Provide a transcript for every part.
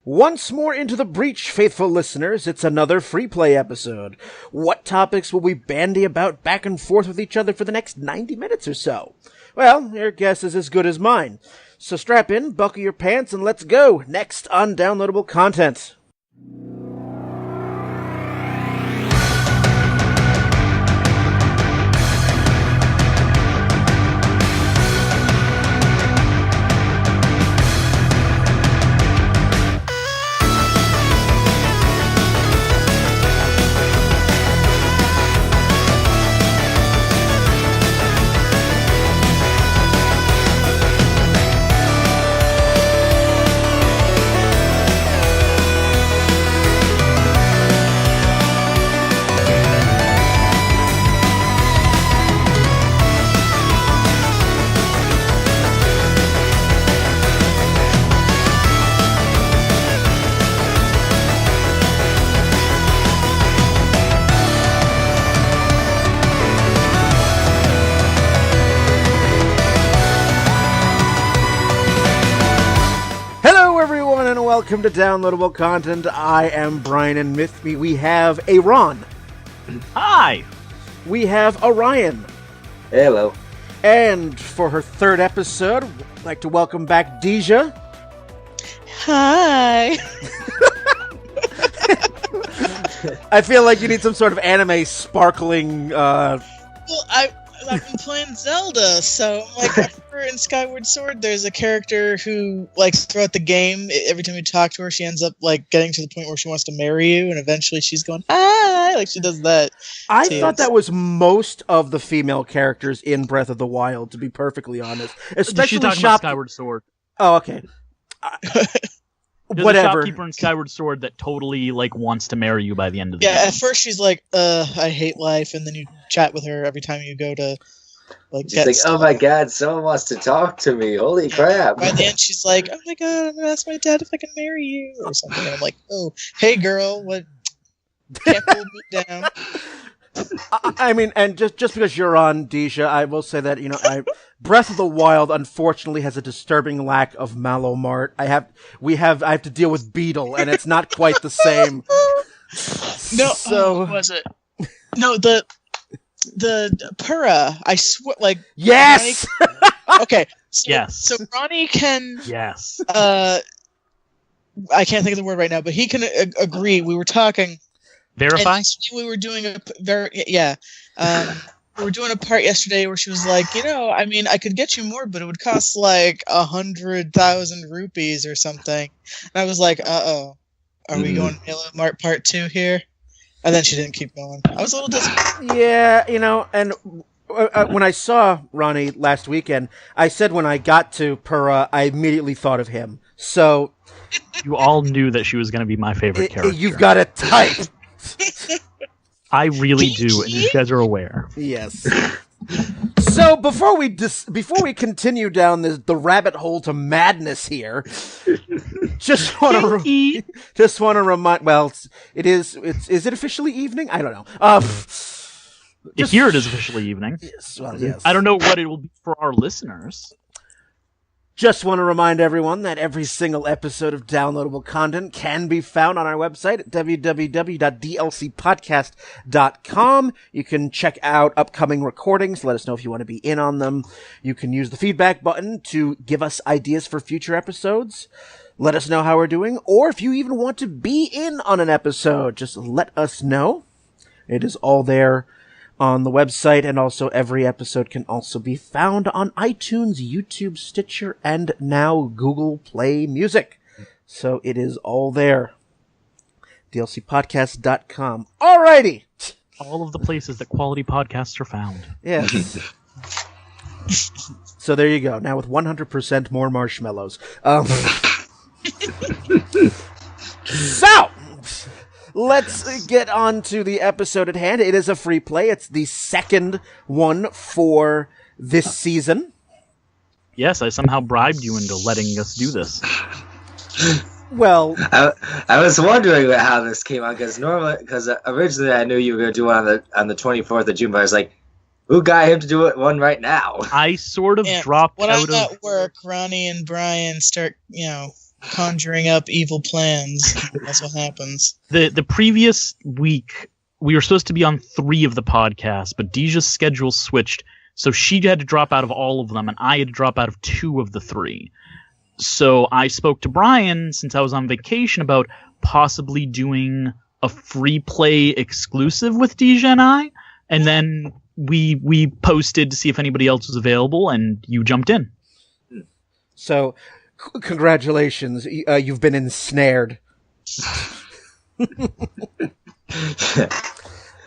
Once more into the breach, faithful listeners, it's another free play episode. What topics will we bandy about back and forth with each other for the next 90 minutes or so? Well, your guess is as good as mine. So strap in, buckle your pants, and let's go. Next on Downloadable Content. Welcome to Downloadable Content. I am Brian, and with me we have a Ron. Hi! We have Orion. Hello. And for her third episode, I'd like to welcome back Dejah. Hi! I feel like you need some sort of anime sparkling, Well, I've been playing Zelda, so like in Skyward Sword, there's a character who, like, throughout the game, every time you talk to her, she ends up like getting to the point where she wants to marry you, and eventually she's going, "Hi!" Like she does that. I thought that was most of the female characters in Breath of the Wild, to be perfectly honest. Especially she's talking about Skyward Sword. Oh, okay. There's Whatever. a shopkeeper in Skyward Sword that totally wants to marry you by the end of the game. Yeah, at first she's like, I hate life," and then you chat with her every time you go to she's like, "Oh my god, someone wants to talk to me, holy crap." By the end she's like, "Oh my god, I'm gonna ask my dad if I can marry you," or something. And I'm like, "Oh, hey girl, what? Can't hold me down." I mean, and just because you're on, Dejah, I will say that, Breath of the Wild unfortunately has a disturbing lack of Malomart. I have to deal with Beetle, and it's not quite the same. No, so was it? No, the Pura. I swear, like, yes. Ronnie, okay, so, yes. So Ronnie can. Yes. I can't think of the word right now, but he can agree. We were talking. Verify? And we were doing we were doing a part yesterday where she was like, I mean, I could get you more, but it would cost like 100,000 rupees or something. And I was like, are we going Malomart Part 2 here? And then she didn't keep going. I was a little disappointed. Yeah, and when I saw Ronnie last weekend, I said when I got to Pura, I immediately thought of him. So you all knew that she was going to be my favorite character. You've got a type. I really do, and you guys are aware. Yes. So before we continue down the rabbit hole to madness here, just want to remind. Well, is it officially evening? I don't know. Here it is officially evening. Yes. Well, yes. I don't know what it will be for our listeners. Just want to remind everyone that every single episode of Downloadable Content can be found on our website at www.dlcpodcast.com. You can check out upcoming recordings. Let us know if you want to be in on them. You can use the feedback button to give us ideas for future episodes. Let us know how we're doing. Or if you even want to be in on an episode, just let us know. It is all there on the website, and also every episode can also be found on iTunes, YouTube, Stitcher, and now Google Play Music. So it is all there. DLCpodcast.com. Alrighty! All of the places that quality podcasts are found. Yes. So there you go. Now with 100% more marshmallows. So! Let's get on to the episode at hand. It is a free play. It's the second one for this season. Yes, I somehow bribed you into letting us do this. Well, I was wondering how this came on because originally I knew you were going to do one on the 24th of June, but I was like, who got him to do one right now? I sort of dropped when out I'm at work, Ronnie and Brian start, conjuring up evil plans. That's what happens. The previous week, we were supposed to be on 3 of the podcasts, but Dejah's schedule switched, so she had to drop out of all of them, and I had to drop out of 2 of the 3. So I spoke to Brian, since I was on vacation, about possibly doing a free play exclusive with Dejah and I, and then we posted to see if anybody else was available, and you jumped in. So, congratulations, you've been ensnared.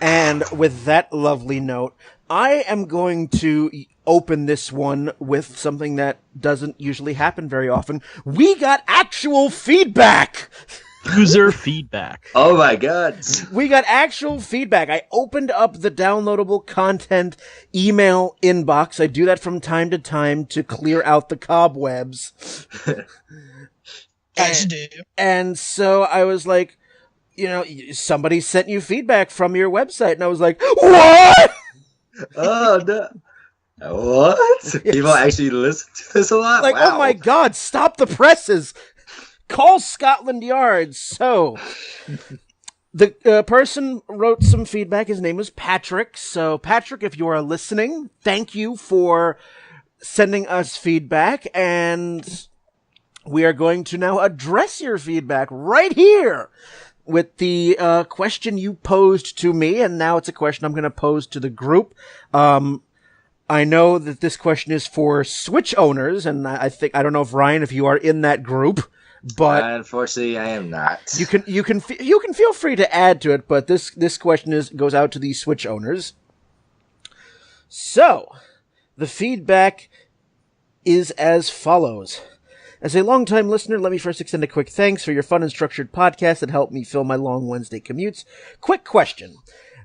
And with that lovely note, I am going to open this one with something that doesn't usually happen very often. We got actual feedback! User feedback. Oh my god. We got actual feedback. I opened up the downloadable content email inbox. I do that from time to time to clear out the cobwebs. As you do. And so I was like, somebody sent you feedback from your website. And I was like, what? Oh, no. What? People actually listen to this a lot? Like, wow. Oh my God, stop the presses. Call Scotland Yard. So, the person wrote some feedback. His name was Patrick. So, Patrick, if you are listening, thank you for sending us feedback. And we are going to now address your feedback right here with the question you posed to me. And now it's a question I'm going to pose to the group. I know that this question is for Switch owners. And I don't know if Ryan, if you are in that group. But unfortunately, I am not. You can feel free to add to it, but this question goes out to the Switch owners. So, the feedback is as follows. As a longtime listener, let me first extend a quick thanks for your fun and structured podcast that helped me fill my long Wednesday commutes. Quick question.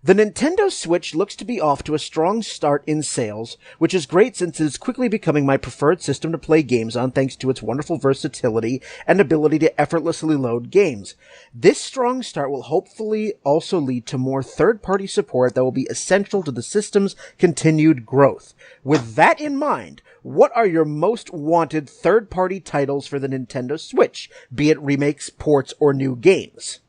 The Nintendo Switch looks to be off to a strong start in sales, which is great since it is quickly becoming my preferred system to play games on thanks to its wonderful versatility and ability to effortlessly load games. This strong start will hopefully also lead to more third-party support that will be essential to the system's continued growth. With that in mind, what are your most wanted third-party titles for the Nintendo Switch, be it remakes, ports, or new games?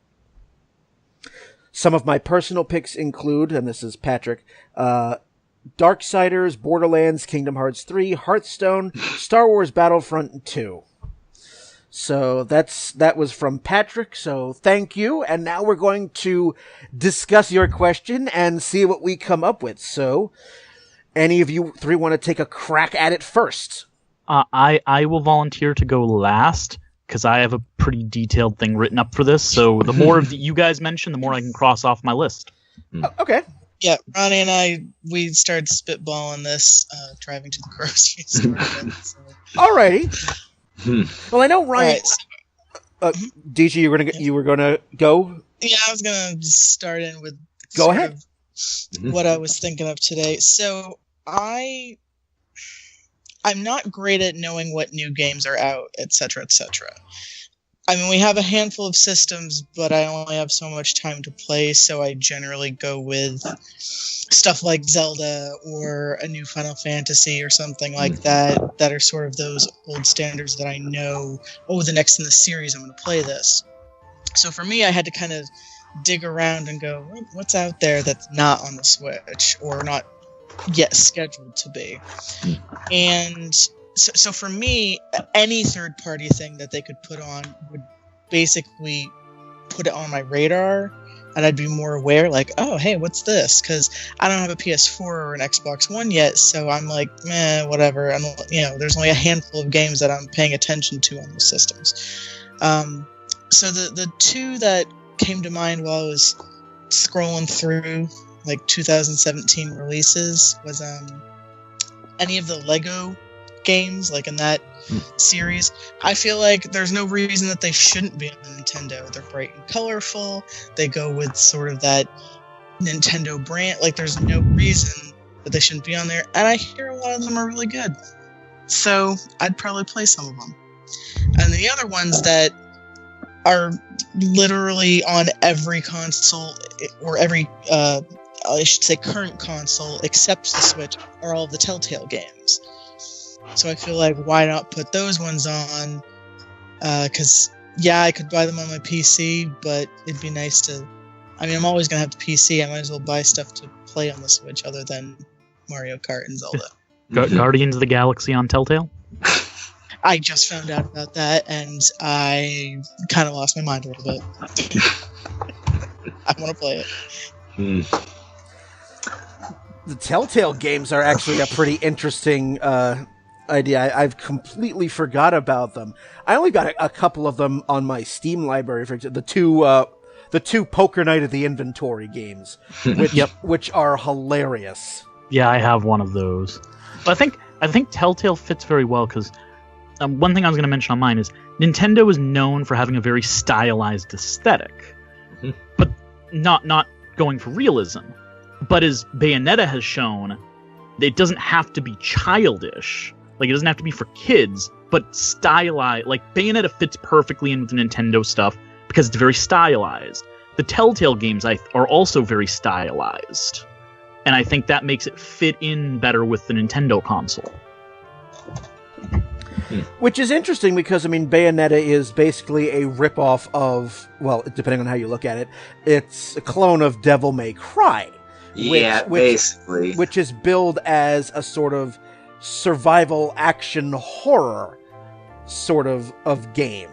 Some of my personal picks include, and this is Patrick, Darksiders, Borderlands, Kingdom Hearts 3, Hearthstone, Star Wars Battlefront 2. So that was from Patrick, so thank you. And now we're going to discuss your question and see what we come up with. So, any of you 3 want to take a crack at it first? I will volunteer to go last, because I have a pretty detailed thing written up for this, so the more of you guys mention, the more I can cross off my list. Okay. Yeah, Ronnie and I, we started spitballing this, driving to the grocery store. So. Alrighty. Well, I know Ryan... Right, Dejah, you were gonna go? Yeah, I was gonna start in with... Go ahead. What I was thinking of today. So, I'm not great at knowing what new games are out, etc., etc. I mean, we have a handful of systems, but I only have so much time to play, so I generally go with stuff like Zelda or a new Final Fantasy or something like that are sort of those old standards that I know, the next in the series I'm going to play this. So for me, I had to kind of dig around and go, what's out there that's not on the Switch or not yet scheduled to be. And so for me, any third-party thing that they could put on would basically put it on my radar, and I'd be more aware, like, oh, hey, what's this? Because I don't have a PS4 or an Xbox One yet, so I'm like, whatever. And there's only a handful of games that I'm paying attention to on those systems. So the 2 that came to mind while I was scrolling through like 2017 releases was any of the Lego games, like in that series. I feel like there's no reason that they shouldn't be on the Nintendo. They're bright and colorful. They go with sort of that Nintendo brand. Like, there's no reason that they shouldn't be on there. And I hear a lot of them are really good. So I'd probably play some of them. And the other ones that are literally on every console, or every I should say current console except the Switch, are all of the Telltale games. So I feel like, why not put those ones on? Because, yeah, I could buy them on my PC, but it'd be nice to... I mean, I'm always going to have the PC. I might as well buy stuff to play on the Switch other than Mario Kart and Zelda. Guardians of the Galaxy on Telltale? I just found out about that, and I kind of lost my mind a little bit. I want to play it. The Telltale games are actually a pretty interesting idea. I've completely forgot about them. I only got a couple of them on my Steam library, for example, the two Poker Night of the Inventory games, which are hilarious. Yeah, I have one of those. But I think Telltale fits very well because one thing I was going to mention on mine is Nintendo is known for having a very stylized aesthetic, but not going for realism. But as Bayonetta has shown, it doesn't have to be childish. Like, it doesn't have to be for kids, but stylized. Like, Bayonetta fits perfectly in with the Nintendo stuff because it's very stylized. The Telltale games are also very stylized. And I think that makes it fit in better with the Nintendo console. Which is interesting because, I mean, Bayonetta is basically a ripoff of, well, depending on how you look at it, it's a clone of Devil May Cry. Basically. Which is billed as a sort of survival action horror sort of game.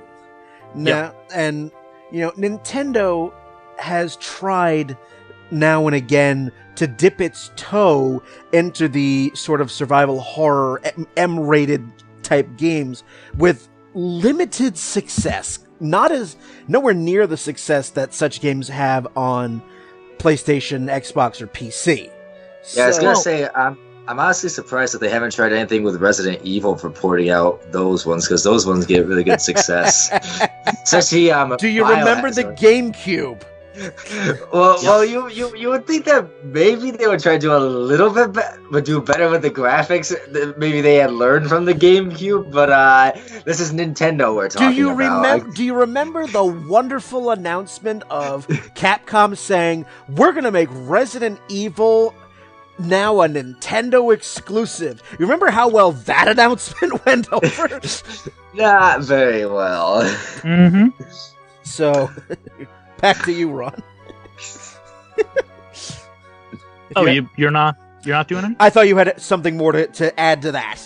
Now, and, you know, Nintendo has tried now and again to dip its toe into the sort of survival horror M-rated type games with limited success. Nowhere near the success that such games have on PlayStation, Xbox, or PC. Yeah, I was gonna say, I'm honestly surprised that they haven't tried anything with Resident Evil for porting out those ones, because those ones get really good success. Especially, do you remember the GameCube? Well, you would think that maybe they would try to do a little bit but do better with the graphics. Maybe they had learned from the GameCube, but this is Nintendo we're talking about. Do you remember the wonderful announcement of Capcom saying, we're going to make Resident Evil now a Nintendo exclusive? You remember how well that announcement went over? Not very well. Mm-hmm. So... back to you, Ron. You're not doing it? I thought you had something more to add to that.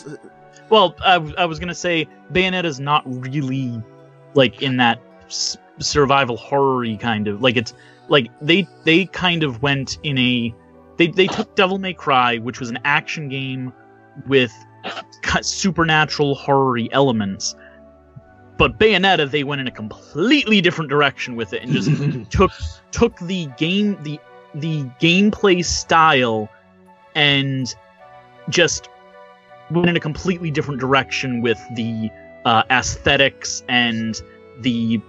Well, I was gonna say Bayonetta's not really like in that survival horror-y kind of, like, it's like they kind of went in a they took Devil May Cry, which was an action game with supernatural horror-y elements. But Bayonetta, they went in a completely different direction with it and just took the gameplay style and just went in a completely different direction with the aesthetics and the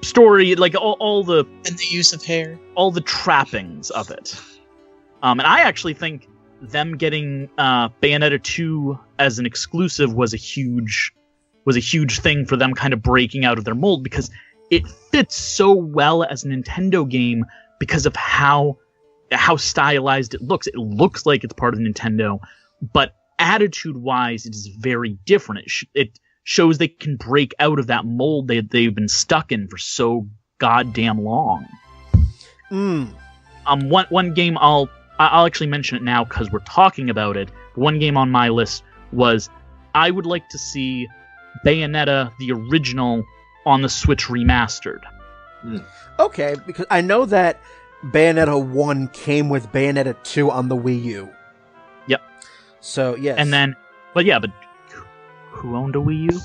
story, like all the and the use of hair, all the trappings of it. And I actually think them getting Bayonetta 2 as an exclusive was a huge thing for them, kind of breaking out of their mold, because it fits so well as a Nintendo game because of how stylized it looks. It looks like it's part of Nintendo, but attitude-wise, it is very different. It shows they can break out of that mold they've been stuck in for so goddamn long. One game I'll actually mention it now because we're talking about it. One game on my list was, I would like to see Bayonetta, the original, on the Switch remastered. Okay, because I know that Bayonetta 1 came with Bayonetta 2 on the Wii U. Yep. So, yes. And then, but who owned a Wii U?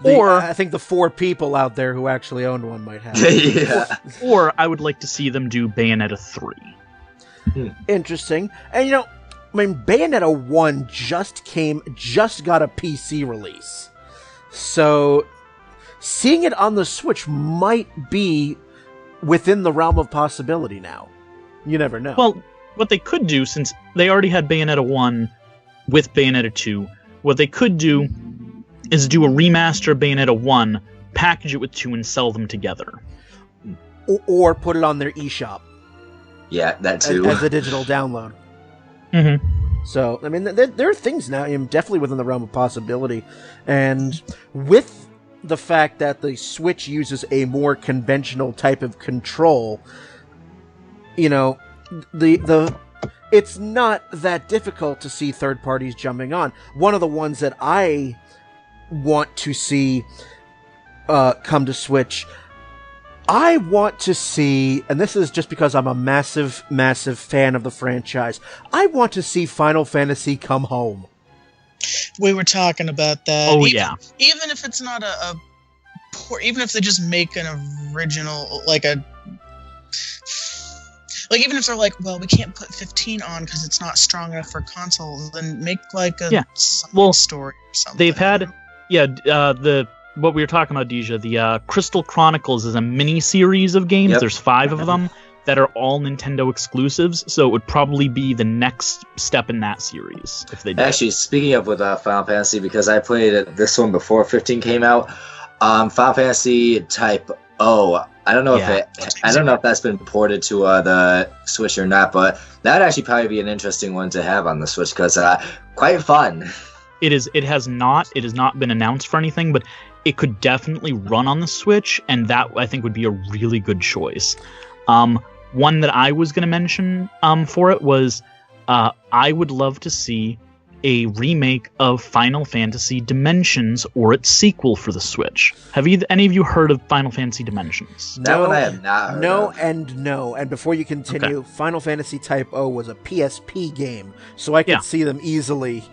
I think the 4 people out there who actually owned one might have. Yeah. Or I would like to see them do Bayonetta 3. Interesting. And, you know, I mean, Bayonetta 1 just got a PC release. So, seeing it on the Switch might be within the realm of possibility now. You never know. Well, what they could do, since they already had Bayonetta 1 with Bayonetta 2, what they could do is do a remaster of Bayonetta 1, package it with 2, and sell them together. Or put it on their eShop. Yeah, that too. As a digital download. Mm-hmm. So, I mean, there are things now definitely within the realm of possibility. And with the fact that the Switch uses a more conventional type of control, you know, it's not that difficult to see third parties jumping on. One of the ones that I want to see come to Switch, I want to see, and this is just because I'm a massive, massive fan of the franchise, I want to see Final Fantasy come home. We were talking about that. Oh, Even if it's not a port, even if they just make an original, even if they're like, well, we can't put 15 on because it's not strong enough for consoles, then make like a story or something. They've had, what we were talking about, Dejah, the Crystal Chronicles is a mini-series of games. Yep. There's 5 of them that are all Nintendo exclusives, so it would probably be the next step in that series if they did. Actually, speaking of with Final Fantasy, because I played this one before 15 came out, Final Fantasy Type O. I don't know if that's been ported to the Switch or not, but that'd actually probably be an interesting one to have on the Switch because quite fun. It is. It has not been announced for anything, but it could definitely run on the Switch, and that I think would be a really good choice. One that I was going to mention for it was I would love to see a remake of Final Fantasy Dimensions or its sequel for the Switch. Have any of you heard of Final Fantasy Dimensions? That one I have not heard of. And before you continue, okay. Final Fantasy Type O was a PSP game, so I could see them easily,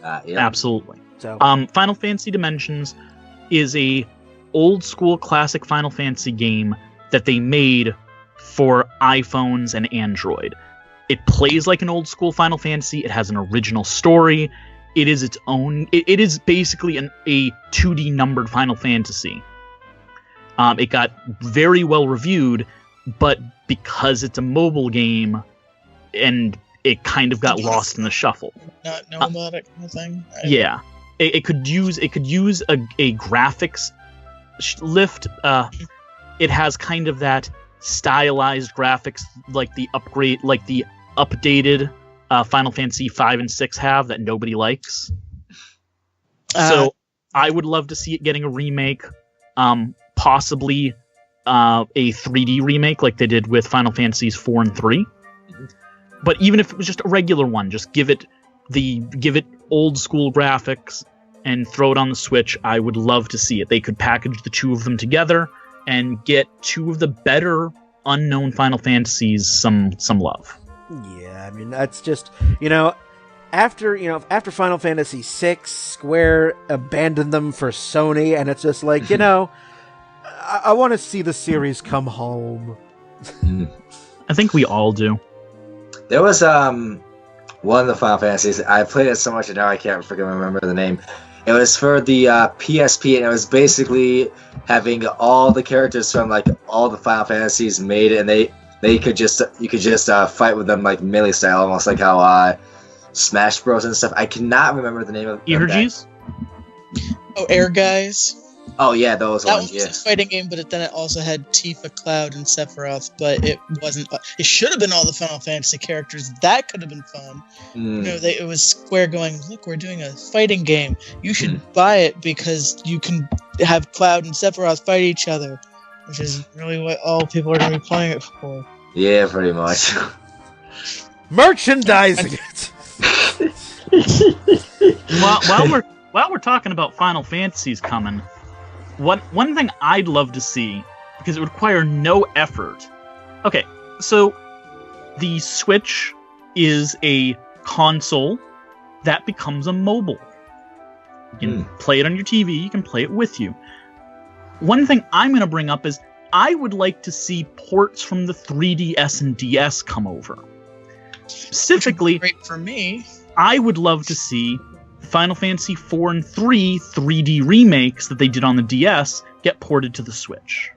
Absolutely. So, Final Fantasy Dimensions is a old school classic Final Fantasy game that they made for iPhones and Android. It plays like an old school Final Fantasy. It has an original story. It is its own. It is basically a 2D numbered Final Fantasy. It got very well reviewed, but because it's a mobile game, and it kind of got lost in the shuffle. Not know about it, kind of thing. Yeah, it could use a graphics lift. It has kind of that stylized graphics like the updated Final Fantasy 5 and 6 have that nobody likes. So I would love to see it getting a remake, possibly a 3D remake like they did with Final Fantasies 4 and 3. But even if it was just a regular one, just give it old school graphics and throw it on the Switch. I would love to see it. They could package the two of them together and get two of the better unknown Final Fantasies some love. Yeah, I mean that's just after Final Fantasy VI, Square abandoned them for Sony, and it's just like I want to see the series come home. I think we all do. There was one of the Final Fantasies. I played it so much now I can't freaking remember the name. It was for the PSP, and it was basically having all the characters from like all the Final Fantasies made, and you could just fight with them like melee style, almost like how Smash Bros and stuff. I cannot remember the name of Energies. Oh, Air Guys. Oh yeah, those that ones. That was a fighting game, but then it also had Tifa, Cloud, and Sephiroth. But it wasn't. It should have been all the Final Fantasy characters. That could have been fun. It was Square going, look, we're doing a fighting game. You should buy it because you can have Cloud and Sephiroth fight each other, which is really what all people are going to be playing it for. Yeah, pretty much. Merchandising it. While we're talking about Final Fantasies coming. One thing I'd love to see, because it would require no effort. Okay, so the Switch is a console that becomes a mobile. You can play it on your TV, you can play it with you. One thing I'm going to bring up is I would like to see ports from the 3DS and DS come over. Specifically, great for me. I would love to see Final Fantasy 4 and 3 3D remakes that they did on the DS get ported to the Switch.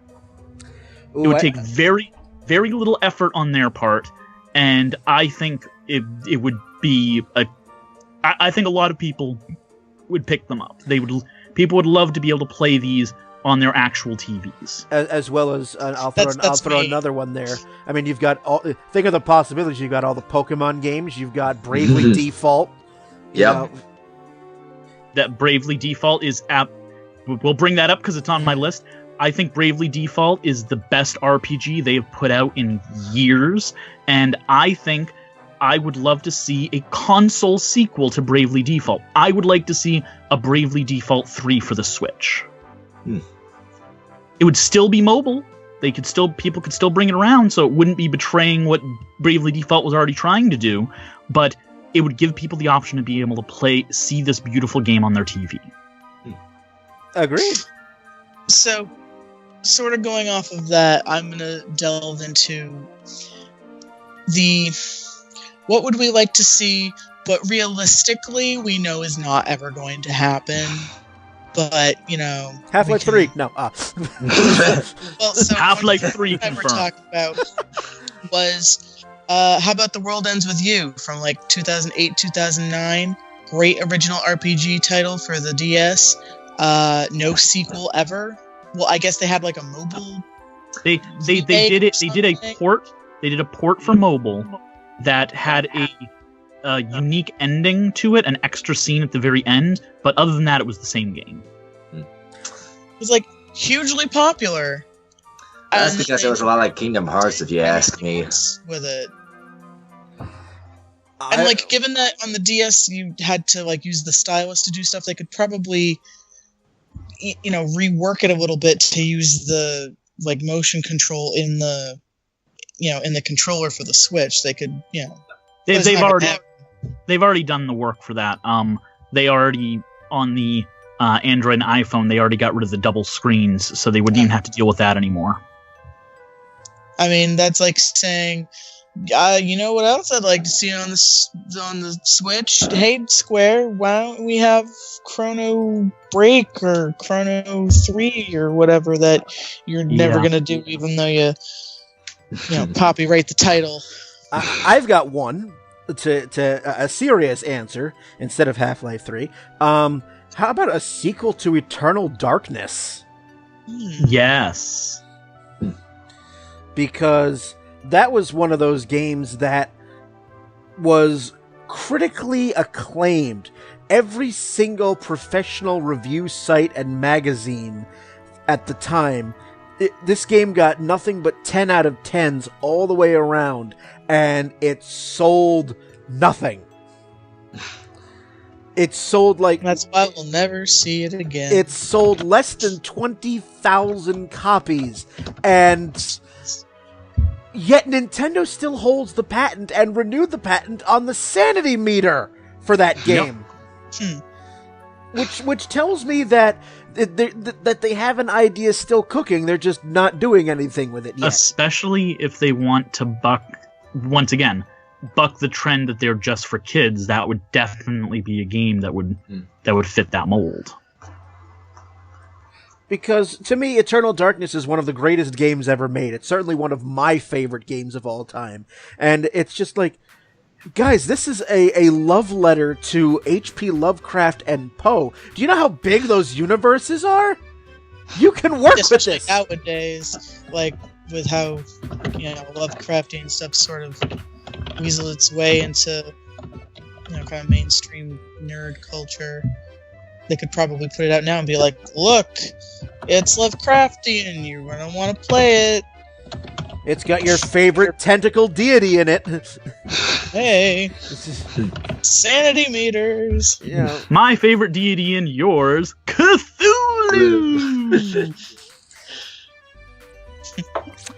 It would take very, very little effort on their part, and I think it would be I think a lot of people would pick them up. People would love to be able to play these on their actual TVs. As well as I'll That's throw me. another one there. I mean, you've got all. Think of the possibilities. You've got all the Pokemon games. You've got Bravely Default. you Yep. know. That Bravely Default is we'll bring that up because it's on my list. I think Bravely Default is the best RPG they have put out in years, and I think I would love to see a console sequel to Bravely Default. I would like to see a Bravely Default 3 for the Switch. It would still be mobile. People could still bring it around, so it wouldn't be betraying what Bravely Default was already trying to do, but it would give people the option to be able to see this beautiful game on their TV. Agreed. So, sort of going off of that, I'm going to delve into what would we like to see, but realistically, we know is not ever going to happen. But, Half-Life 3. No. Well, so Half-Life one 3 that we're confirmed. talking about was, how about The World Ends With You from 2008, 2009? Great original RPG title for the DS. No sequel ever. Well, I guess they had a mobile. They did it. They did a port. They did a port for mobile that had a unique ending to it, an extra scene at the very end. But other than that, it was the same game. It was hugely popular. That's And because they it was a lot like Kingdom Hearts, if you ask me. with it. And given that on the DS you had to use the stylus to do stuff, they could probably rework it a little bit to use the motion control in the in the controller for the Switch. They could They've already done the work for that. They already on the Android and iPhone they already got rid of the double screens, so they wouldn't even have to deal with that anymore. I mean, that's like saying, you know what else I'd like to see on the Switch? Hey, Square, why don't we have Chrono Break or Chrono 3 or whatever that you're never going to do, even though you copyright the title. I've got one to a serious answer instead of Half-Life 3. How about a sequel to Eternal Darkness? Yes. Because that was one of those games that was critically acclaimed. Every single professional review site and magazine at the time, this game got nothing but 10 out of 10s all the way around, and it sold nothing. It sold That's why we'll never see it again. It sold less than 20,000 copies, and yet Nintendo still holds the patent and renewed the patent on the sanity meter for that game. Which tells me that they have an idea still cooking, they're just not doing anything with it yet. Especially if they want to buck the trend that they're just for kids. That would definitely be a game that would fit that mold. Because to me, Eternal Darkness is one of the greatest games ever made. It's certainly one of my favorite games of all time. And it's just guys, this is a love letter to H.P. Lovecraft and Poe. Do you know how big those universes are? You can work with this. Nowadays, with how, Lovecraftian stuff sort of weasel its way into, kind of mainstream nerd culture. They could probably put it out now and be like, look, it's Lovecraftian, you're going to want to play it. It's got your favorite tentacle deity in it. Hey, sanity meters. Yeah. My favorite deity and yours, Cthulhu!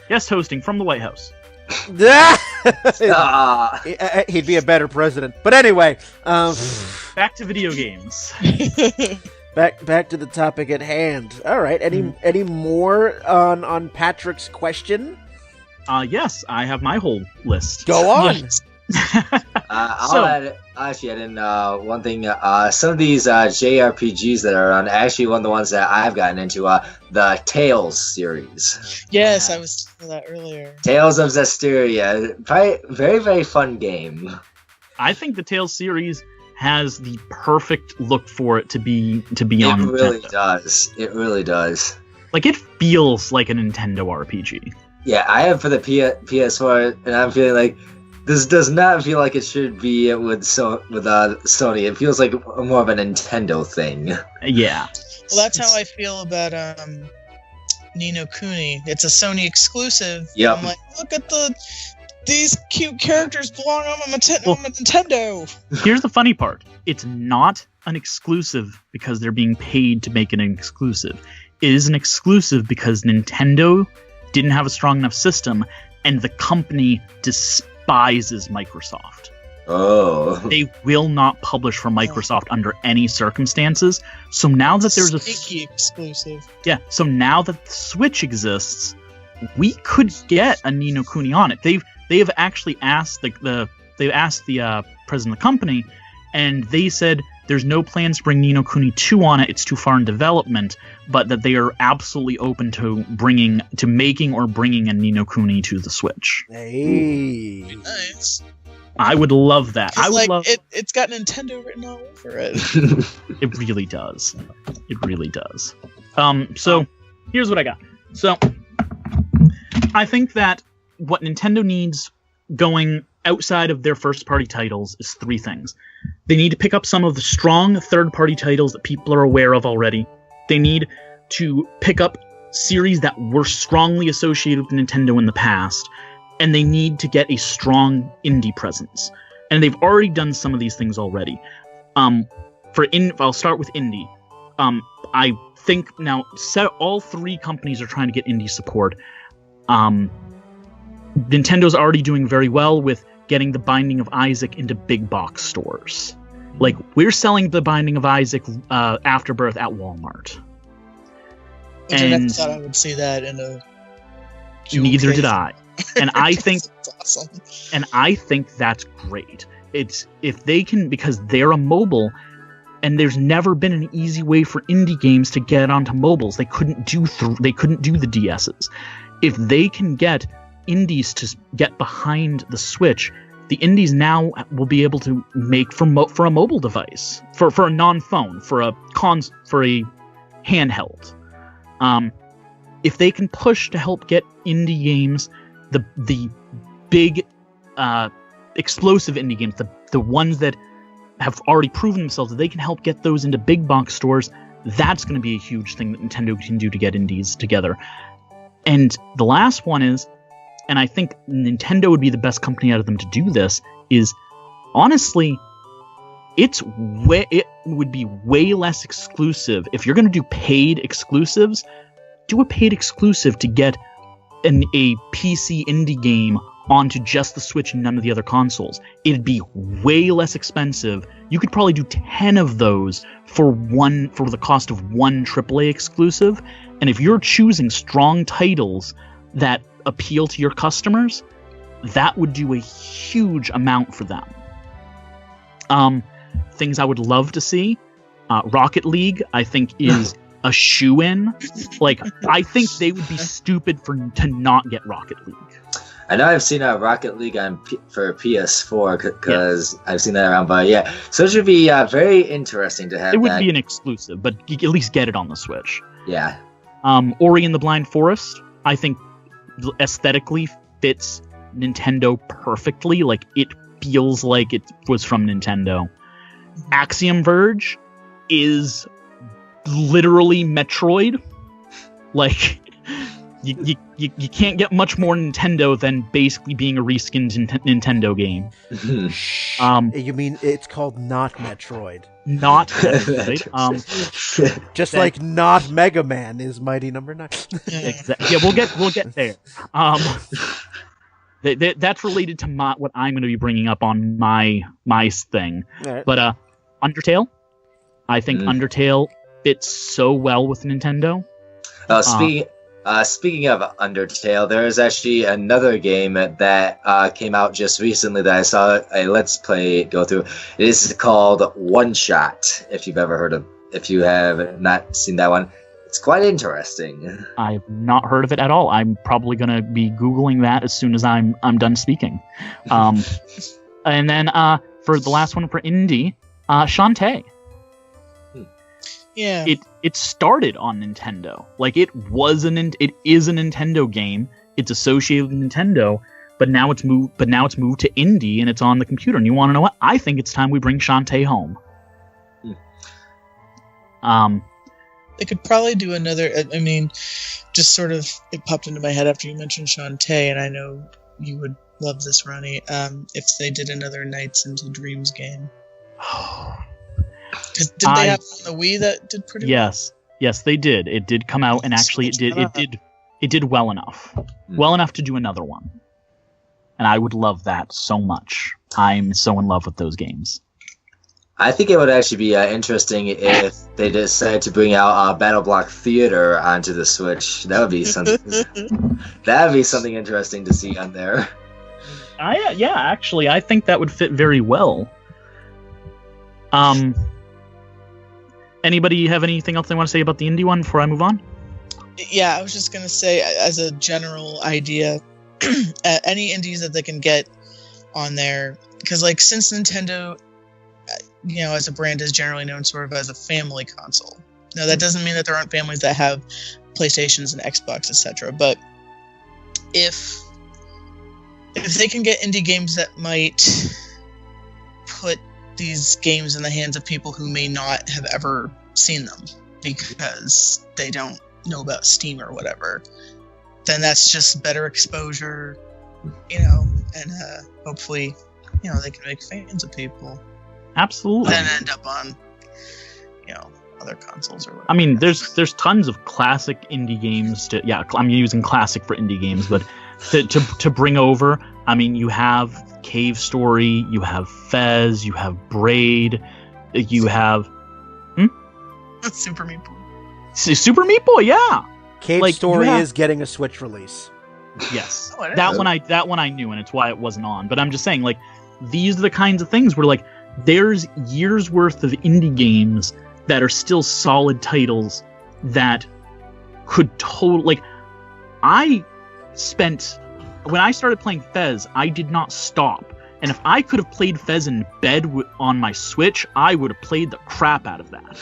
Guest hosting from the White House. He'd be a better president. But anyway, back to video games. back to the topic at hand. All right. Any more on Patrick's question? Yes, I have my whole list. Go on. Yes. I'll add in one thing. Some of these JRPGs that are on, actually one of the ones that I've gotten into, the Tales series. Yes, I was talking about that earlier. Tales of Zestiria. Probably very, very fun game. I think the Tales series has the perfect look for it to be on Nintendo. It really does. It really does. Like, it feels like a Nintendo RPG. Yeah, I have for the PS4, and I'm feeling like this does not feel like it should be with Sony. It feels like more of a Nintendo thing. Yeah. Well, that's how I feel about Ni no Kuni. It's a Sony exclusive. Yep. I'm like, look at these cute characters belong on a Nintendo. Here's the funny part. It's not an exclusive because they're being paid to make it an exclusive. It is an exclusive because Nintendo didn't have a strong enough system, and the company despises Microsoft. Oh. They will not publish for Microsoft under any circumstances. So now that there's a sneaky exclusive. Yeah, so now that the Switch exists, we could get a Ni no Kuni on it. They have actually asked the president of the company, and they said there's no plans to bring Ni no Kuni 2 on it. It's too far in development, but that they are absolutely open to making or bringing a Ni no Kuni to the Switch. Hey, Nice. I would love that. I would love. It's got Nintendo written all over it. It really does. It really does. So here's what I got. So I think that what Nintendo needs going outside of their first-party titles is 3 things. They need to pick up some of the strong third-party titles that people are aware of already. They need to pick up series that were strongly associated with Nintendo in the past, and they need to get a strong indie presence. And they've already done some of these things already. I'll start with indie. I think now all 3 companies are trying to get indie support. Nintendo's already doing very well with getting The Binding of Isaac into big box stores. Like, we're selling The Binding of Isaac Afterbirth at Walmart. Which I never thought I would see that in a neither did I. And I think it's awesome. And I think that's great. It's if they can, because they're a mobile, and there's never been an easy way for indie games to get onto mobiles. They couldn't do the DSs. If they can get indies to get behind the Switch, the indies now will be able to make for a mobile device, for a non-phone, for a handheld. If they can push to help get indie games, the big explosive indie games, the ones that have already proven themselves, that they can help get those into big box stores, that's going to be a huge thing that Nintendo can do to get indies together. And the last one is, and I think Nintendo would be the best company out of them to do this, is honestly, it would be way less exclusive. If you're going to do paid exclusives, do a paid exclusive to get a PC indie game onto just the Switch and none of the other consoles. It'd be way less expensive. You could probably do 10 of those for the cost of one AAA exclusive. And if you're choosing strong titles that appeal to your customers, that would do a huge amount for them. Things I would love to see, Rocket League, I think is a shoe-in. Like, I think they would be stupid to not get Rocket League. I know I've seen Rocket League for PS4 because I've seen that around, but yeah. So it should be very interesting to have. It would be an exclusive, but you can at least get it on the Switch. Yeah. Ori and the Blind Forest, I think aesthetically fits Nintendo perfectly. Like, it feels like it was from Nintendo. Axiom Verge is literally Metroid. Like, you can't get much more Nintendo than basically being a reskinned Nintendo game. You mean it's called not Metroid? Not Metroid. Just like not Mega Man is Mighty Number 9. Exactly. Yeah, we'll get there. That's related to what I'm going to be bringing up on my thing. Right. But Undertale, I think Undertale fits so well with Nintendo. Speaking of Undertale, there is actually another game that came out just recently that I saw a Let's Play go through. It is called One Shot. If you have not seen that one, it's quite interesting. I've not heard of it at all. I'm probably going to be Googling that as soon as I'm done speaking. And then for the last one for indie, Shantae. Yeah. It started on Nintendo. Like it is a Nintendo game. It's associated with Nintendo, but now it's moved to indie and it's on the computer. And you want to know what? I think it's time we bring Shantae home. They could probably do another. I mean, just sort of it popped into my head after you mentioned Shantae, and I know you would love this, Ronnie. If they did another Nights into Dreams game. Did they have on the Wii that did pretty well? Yes, they did. It did come out, and actually, it did well enough, well enough to do another one. And I would love that so much. I'm so in love with those games. I think it would actually be interesting if they decided to bring out Battle Block Theater onto the Switch. That would be something. That would be something interesting to see on there. Actually, I think that would fit very well. Anybody have anything else they want to say about the indie one before I move on? Yeah, I was just gonna say, as a general idea, any indies that they can get on there, because like since Nintendo, as a brand is generally known sort of as a family console. Now that doesn't mean that there aren't families that have PlayStations and Xbox, etc. But if they can get indie games that might put these games in the hands of people who may not have ever seen them because they don't know about Steam or whatever, then that's just better exposure, and hopefully, they can make fans of people. Absolutely. And end up on, other consoles or whatever. I mean, there's tons of classic indie games I'm using classic for indie games, but to bring over, I mean, you have Cave Story, you have Fez, you have Braid, you have Super Meat Boy. Super Meat Boy, yeah. Cave Story is getting a Switch release. Yes, that one I knew, and it's why it wasn't on. But I'm just saying, like, these are the kinds of things where, like, there's years worth of indie games that are still solid titles that could totally, like, when I started playing Fez, I did not stop. And if I could have played Fez in bed on my Switch, I would have played the crap out of that.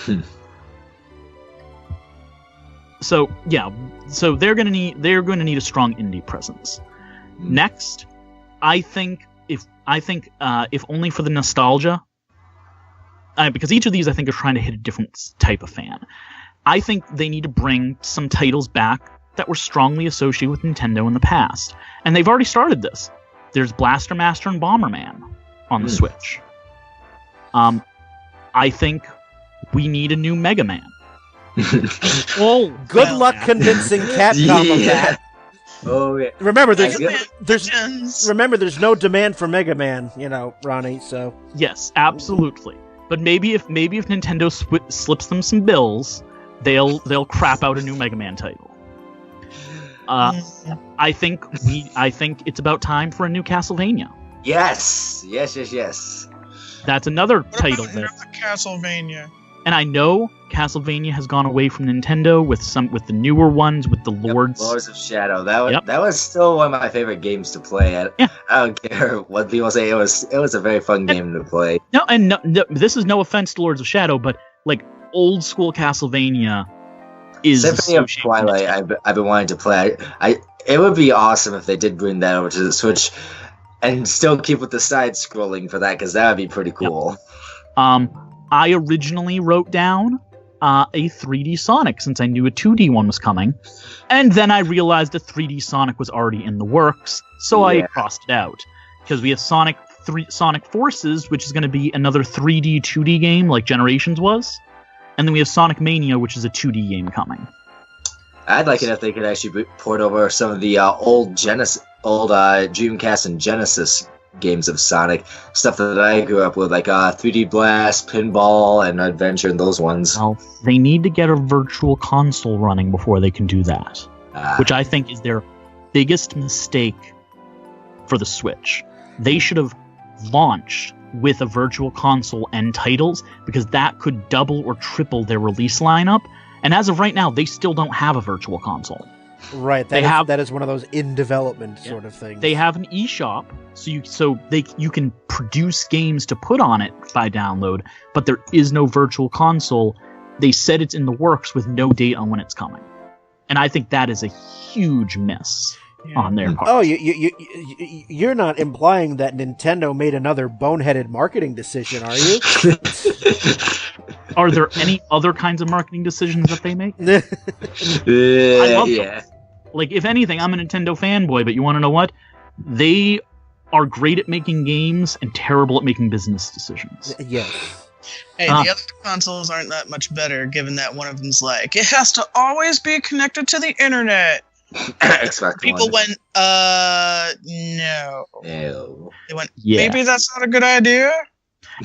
So they're gonna need a strong indie presence. Next, I think if only for the nostalgia, because each of these I think are trying to hit a different type of fan. I think they need to bring some titles back that were strongly associated with Nintendo in the past. And they've already started this. There's Blaster Master and Bomberman on the Switch. I think we need a new Mega Man. Well, good luck convincing Capcom of that. Oh yeah. Remember, there's no demand for Mega Man, Ronnie. So yes, absolutely. But maybe if Nintendo slips them some bills, they'll crap out a new Mega Man title. I think it's about time for a new Castlevania. Yes. That's another title there. Castlevania. And I know Castlevania has gone away from Nintendo with the newer ones, with the Lords. Lords of Shadow. That was still one of my favorite games to play. I don't care what people say. It was a very fun game to play. No, this is no offense to Lords of Shadow, but like old school Castlevania is Symphony of Twilight. I've been wanting to play. It would be awesome if they did bring that over to the Switch, and still keep with the side scrolling for that, because that would be pretty cool. Yep. I originally wrote down a 3D Sonic, since I knew a 2D one was coming, and then I realized a 3D Sonic was already in the works, so I crossed it out. Because we have Sonic Forces, which is going to be another 3D 2D game like Generations was, and then we have Sonic Mania, which is a 2D game coming. I'd like it if they could actually port over some of the old Dreamcast and Genesis games of Sonic, stuff that I grew up with, like 3D Blast, Pinball, and Adventure, and those ones. Well, they need to get a virtual console running before they can do that, which I think is their biggest mistake for the Switch. They should have launched with a virtual console and titles, because that could double or triple their release lineup. And as of right now, they still don't have a virtual console. Right, that is one of those in development sort of things. They have an eShop, so you can produce games to put on it by download, but there is no virtual console. They said it's in the works with no date on when it's coming. And I think that is a huge miss on their part. Oh, you're not implying that Nintendo made another boneheaded marketing decision, are you? Are there any other kinds of marketing decisions that they make? I love them. Like, if anything, I'm a Nintendo fanboy, but you want to know what? They are great at making games and terrible at making business decisions. Yes. Hey, the other consoles aren't that much better, given that one of them's like, it has to always be connected to the internet. People went, no. They went, maybe that's not a good idea.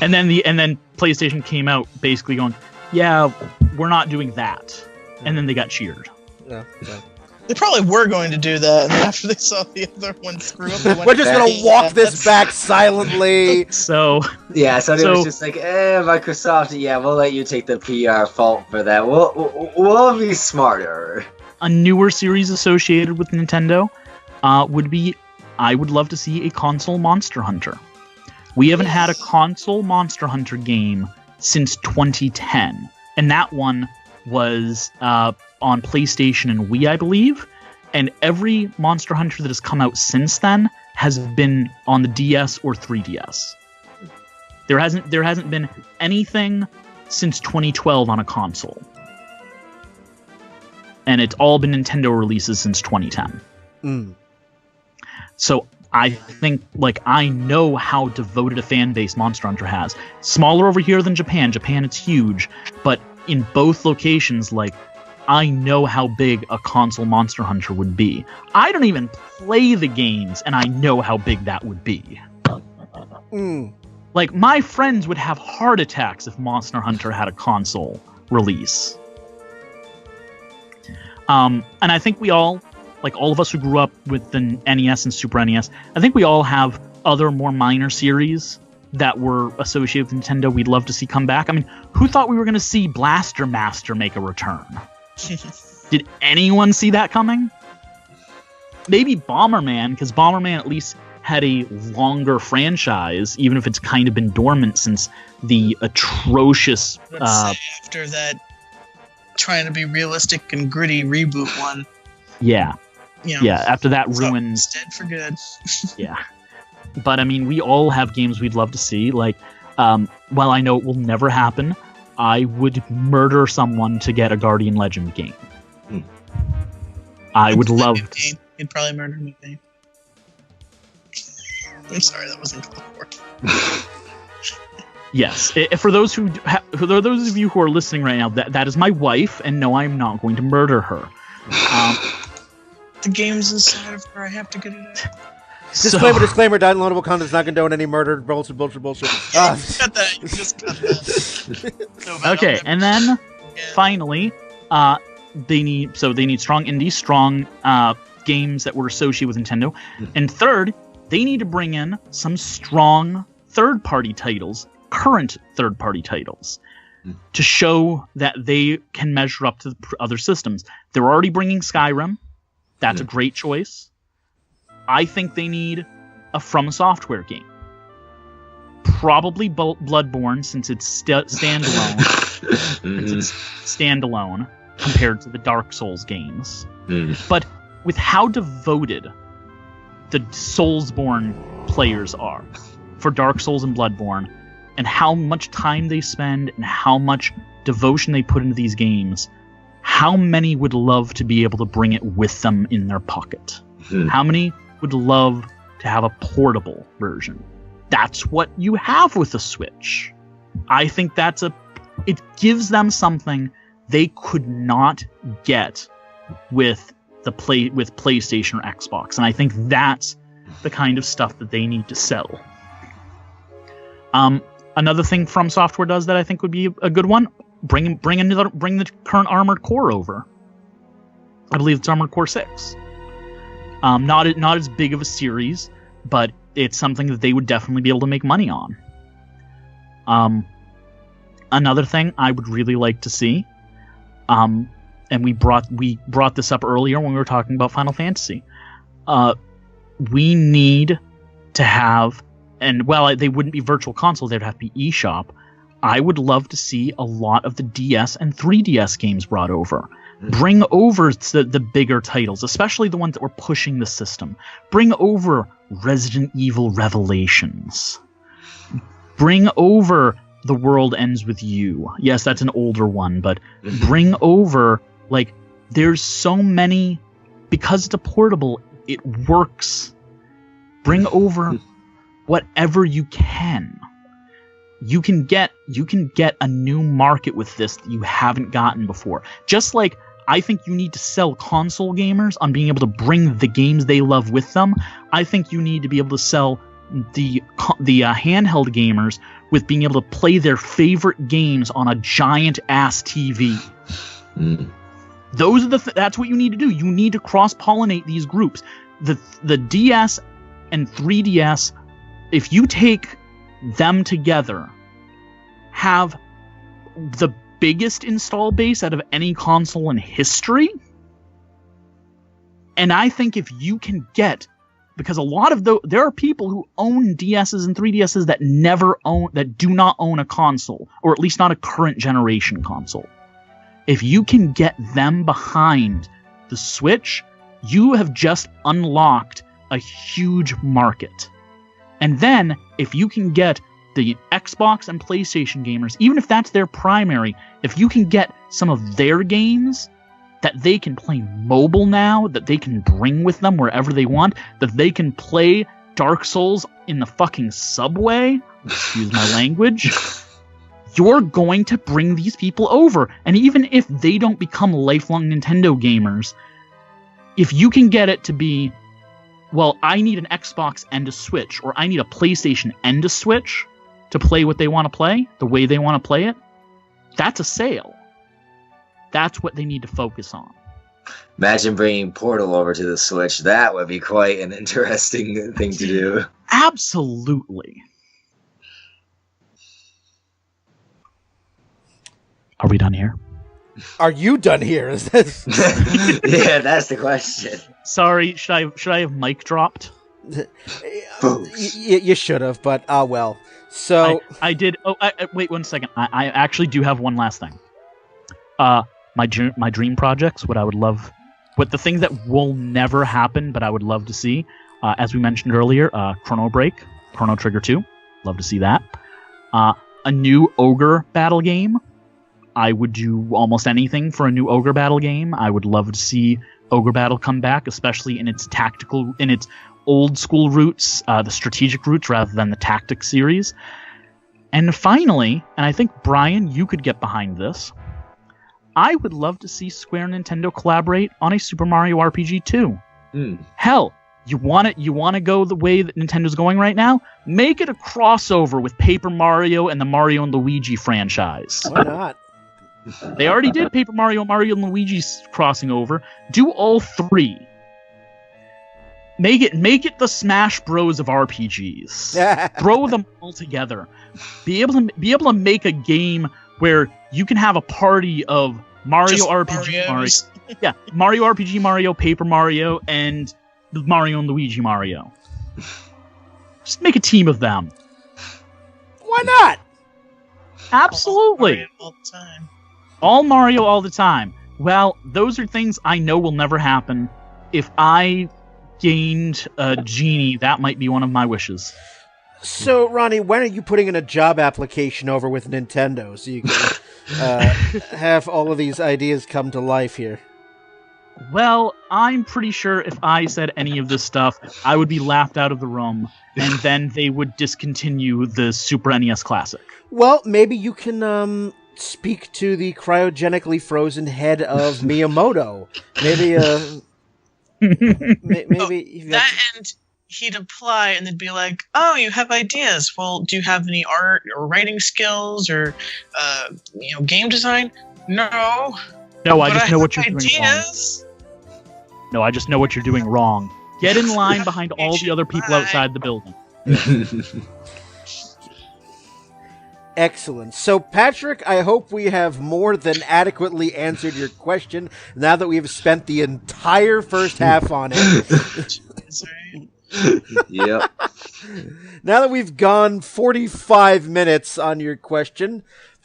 And then PlayStation came out basically going, yeah, we're not doing that. And then they got cheered. Yeah. They probably were going to do that, and after they saw the other one screw up, they went we're just going to walk this back silently. So it was just like, Microsoft, we'll let you take the PR fault for that. We'll be smarter. A newer series associated with Nintendo would be, I would love to see a console Monster Hunter. We haven't had a console Monster Hunter game since 2010, and that one was on PlayStation and Wii, I believe, and every Monster Hunter that has come out since then has been on the DS or 3DS. There hasn't been anything since 2012 on a console, and it's all been Nintendo releases since 2010. So I think, I know how devoted a fan base Monster Hunter has. Smaller over here than Japan. Japan, it's huge, but in both locations, I know how big a console Monster Hunter would be. I don't even play the games, and I know how big that would be. My friends would have heart attacks if Monster Hunter had a console release. And I think we all, all of us who grew up with the NES and Super NES, I think we all have other more minor series that were associated with Nintendo we'd love to see come back. I mean, who thought we were going to see Blaster Master make a return? Did anyone see that coming? Maybe Bomberman, because Bomberman at least had a longer franchise, even if it's kind of been dormant since the atrocious... after that trying to be realistic and gritty reboot one. Yeah. After that ruined... It's dead for good. Yeah. But, I mean, we all have games we'd love to see. While I know it will never happen, I would murder someone to get a Guardian Legend game. I would love... He'd probably murder me. I'm sorry, that wasn't called for. Yes. For those of you who are listening right now, that is my wife, and no, I'm not going to murder her. The game's inside of her. I have to get it out. Disclaimer, downloadable content is not condone any murder, bullshit. Cut that. You just cut that. Okay, and then finally, they need strong indie, strong games that were associated with Nintendo, and third, they need to bring in some strong third-party titles, current third-party titles, to show that they can measure up to the other systems. They're already bringing Skyrim. That's a great choice. I think they need a From Software game. Probably Bloodborne, since it's standalone. Standalone compared to the Dark Souls games. But with how devoted the Soulsborne players are for Dark Souls and Bloodborne, and how much time they spend and how much devotion they put into these games, how many would love to be able to bring it with them in their pocket? How many would love to have a portable version? That's what you have with the Switch. I think it gives them something they could not get with PlayStation or Xbox, and I think that's the kind of stuff that they need to sell. Another thing From Software does that I think would be a good one: bring the current Armored Core over. I believe it's Armored Core 6. Not as big of a series, but it's something that they would definitely be able to make money on. Another thing I would really like to see, and we brought this up earlier when we were talking about Final Fantasy. We need to have, and they wouldn't be virtual consoles; they'd have to be eShop. I would love to see a lot of the DS and 3DS games brought over. Bring over the bigger titles, especially the ones that were pushing the system. Bring over Resident Evil Revelations. Bring over The World Ends With You. Yes, that's an older one, but bring over, like, there's so many, because it's a portable, it works. Bring over whatever you can. You can get a new market with this that you haven't gotten before. Just like I think you need to sell console gamers on being able to bring the games they love with them, I think you need to be able to sell the handheld gamers with being able to play their favorite games on a giant ass TV. Those are that's what you need to do. You need to cross-pollinate these groups. The DS and 3DS, if you take them together, have the biggest install base out of any console in history. And I think if you can get, because a lot of there are people who own DSs and 3DSs that do not own a console, or at least not a current generation console. If you can get them behind the Switch, you have just unlocked a huge market. And then, if you can get the Xbox and PlayStation gamers, even if that's their primary, if you can get some of their games that they can play mobile now, that they can bring with them wherever they want, that they can play Dark Souls in the fucking subway, excuse my language, you're going to bring these people over. And even if they don't become lifelong Nintendo gamers, if you can get it to be, well, I need an Xbox and a Switch, or I need a PlayStation and a Switch to play what they want to play, the way they want to play it, that's a sale. That's what they need to focus on. Imagine bringing Portal over to the Switch. That would be quite an interesting thing to do. Absolutely. Are we done here? Are you done here? Is this? Yeah, that's the question. Sorry, should I have mic dropped? You should have, but well. So I did. Oh, wait 1 second. I actually do have one last thing. My dream projects. What I would love, what the things that will never happen, but I would love to see. As we mentioned earlier, Chrono Trigger 2. Love to see that. A new ogre battle game. I would do almost anything for a new ogre battle game. I would love to see ogre battle come back, especially in its old school roots, the strategic roots rather than the tactics series. And finally, and I think Brian, you could get behind this, I would love to see Square and Nintendo collaborate on a Super Mario RPG 2. Hell, you want to go the way that Nintendo's going right now? Make it a crossover with Paper Mario and the Mario and Luigi franchise. Why not? They already did Paper Mario and Luigi's crossing over. Do all three. Make it the Smash Bros of RPGs. Throw them all together. Be able to make a game where you can have a party of Mario Just RPG Marios. Mario. Yeah, Mario RPG Mario, Paper Mario, and Mario and Luigi Mario. Just make a team of them. Why not? Absolutely. All the time. All Mario all the time. Well, those are things I know will never happen. If I gained a genie, that might be one of my wishes. So, Ronnie, when are you putting in a job application over with Nintendo so you can have all of these ideas come to life here? Well, I'm pretty sure if I said any of this stuff, I would be laughed out of the room, and then they would discontinue the Super NES Classic. Well, maybe you can speak to the cryogenically frozen head of Miyamoto. Maybe, maybe And he'd apply, and they'd be like, "Oh, you have ideas. Well, do you have any art or writing skills or, game design?" No. No, I But just I know have what you're doing wrong. ideas. No, I just know what you're doing wrong. Get in line behind all the other people outside the building. Excellent. So, Patrick, I hope we have more than adequately answered your question now that we have spent the entire first half on it. Yep. Now that we've gone 45 minutes on your question,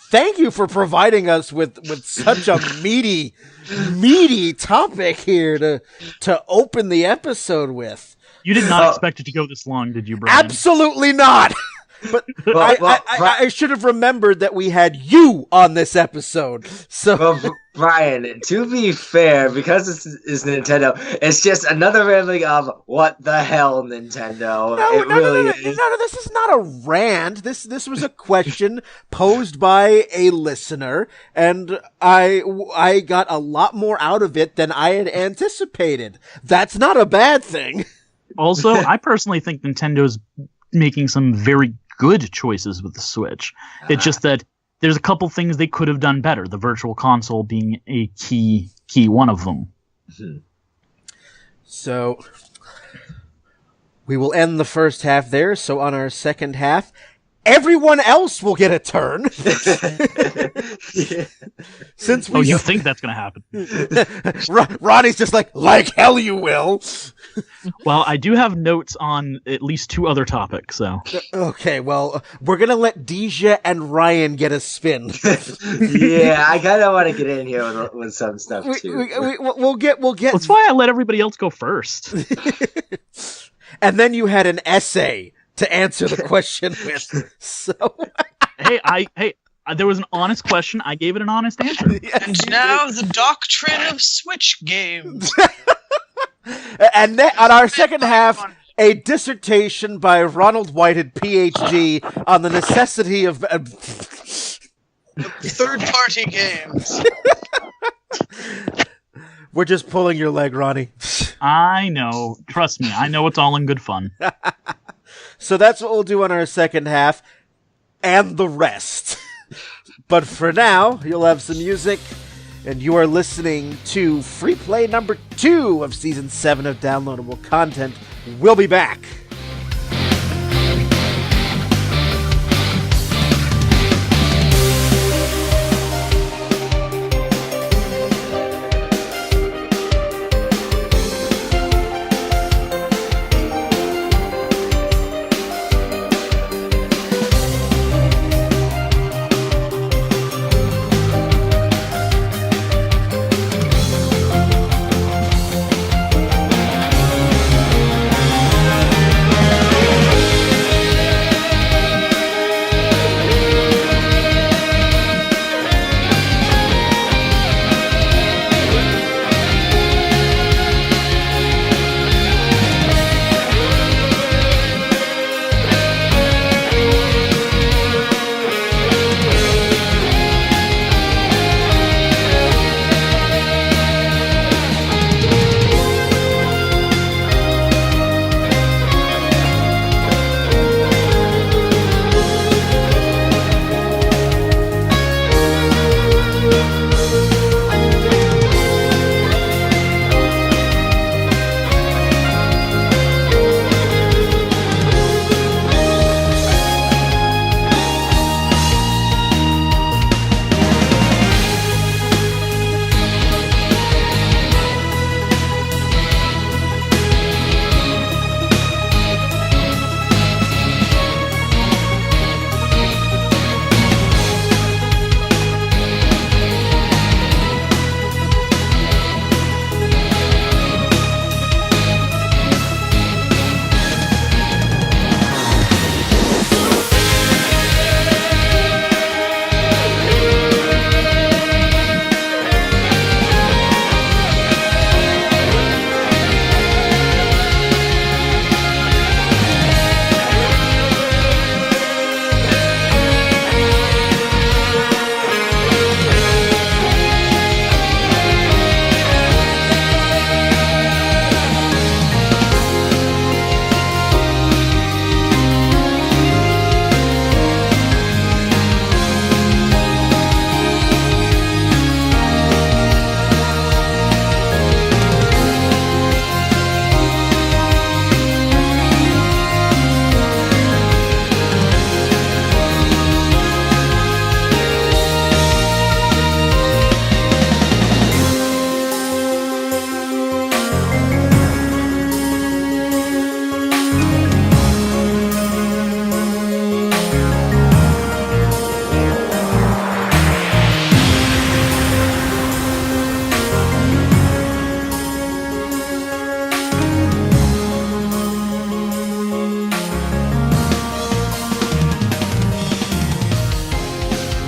thank you for providing us with such a meaty topic here to open the episode with. You did not expect it to go this long, did you, Brian? Absolutely not! But I should have remembered that we had you on this episode. So, well, Brian, to be fair, because this is Nintendo, it's just another rambling of what the hell, Nintendo. No, this is not a rant. This was a question posed by a listener, and I got a lot more out of it than I had anticipated. That's not a bad thing. Also, I personally think Nintendo's making some very good choices with the Switch. It's just that there's a couple things they could have done better, the Virtual Console being a key one of them. So, we will end the first half there, so on our second half, everyone else will get a turn. Since you think that's going to happen. Ronnie's just like hell you will. Well, I do have notes on at least 2 other topics, so. Okay, well, we're going to let Dejah and Ryan get a spin. Yeah, I kind of want to get in here with some stuff, too. We'll get... That's why I let everybody else go first. And then you had an essay to answer the question with. So, hey, there was an honest question. I gave it an honest answer. And now the doctrine of Switch games. And then, on our second half, a dissertation by Ronald Whitehead, PhD, on the necessity of third-party games. We're just pulling your leg, Ronnie. I know. Trust me. I know it's all in good fun. So that's what we'll do on our second half, and the rest. But for now, you'll have some music, and you are listening to Free Play number 2 of Season 7 of Downloadable Content. We'll be back.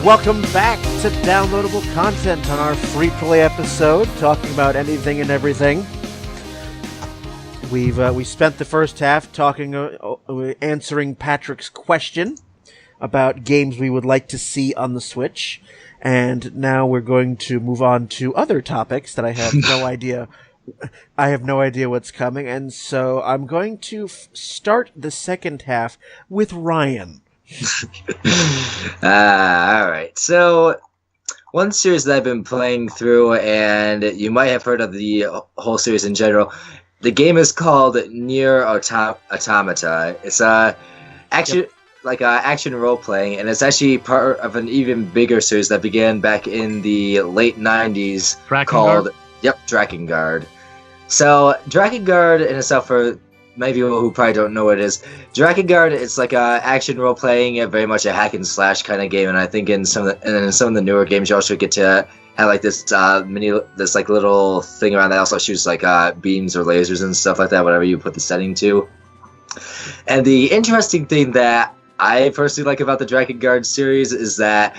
Welcome back to downloadable content on our free play episode, talking about anything and everything. We spent the first half talking, answering Patrick's question about games we would like to see on the Switch, and now we're going to move on to other topics that I have no idea. I have no idea what's coming, and so I'm going to start the second half with Ryan. Alright, so one series that I've been playing through, and you might have heard of the whole series in general, the game is called Nier Automata. It's action role-playing, and it's actually part of an even bigger series that began back in the late 90s called Drakengard. So Drakengard in itself, for many people who probably don't know what it is, Drakengard, it's like a action role-playing, very much a hack and slash kind of game, and I think in some of the newer games you also get to have like this like little thing around that also shoots like beams or lasers and stuff like that, whatever you put the setting to. And the interesting thing that I personally like about the Drakengard series is that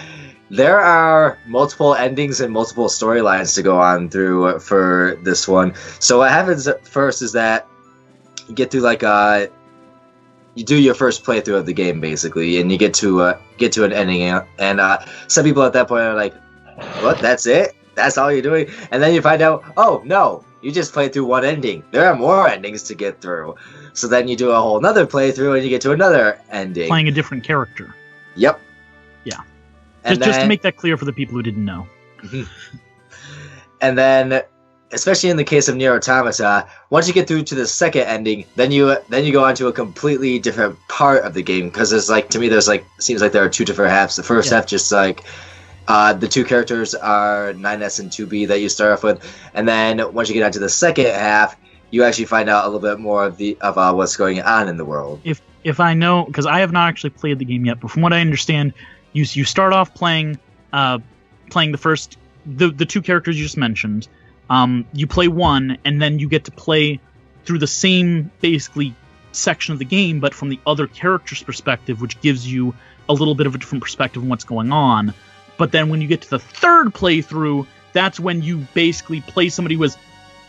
there are multiple endings and multiple storylines to go on through for this one. So what happens first is that you get through like you do your first playthrough of the game basically, and you get to an ending, and some people at that point are like, "What? That's it? That's all you're doing?" And then you find out, oh no, you just played through one ending. There are more endings to get through. So then you do a whole nother playthrough, and you get to another ending, playing a different character. Yep. Yeah. Just to make that clear for the people who didn't know. And then, especially in the case of Nier Automata, once you get through to the second ending, then you go on to a completely different part of the game, because there's like, to me, seems like there are two different halves. The first half just like the two characters are 9S and 2B that you start off with, and then once you get onto the second half, you actually find out a little bit more of what's going on in the world. If I know, because I have not actually played the game yet, but from what I understand, you start off playing the first the two characters you just mentioned. You play one, and then you get to play through the same basically section of the game, but from the other character's perspective, which gives you a little bit of a different perspective on what's going on. But then when you get to the third playthrough, that's when you basically play somebody who is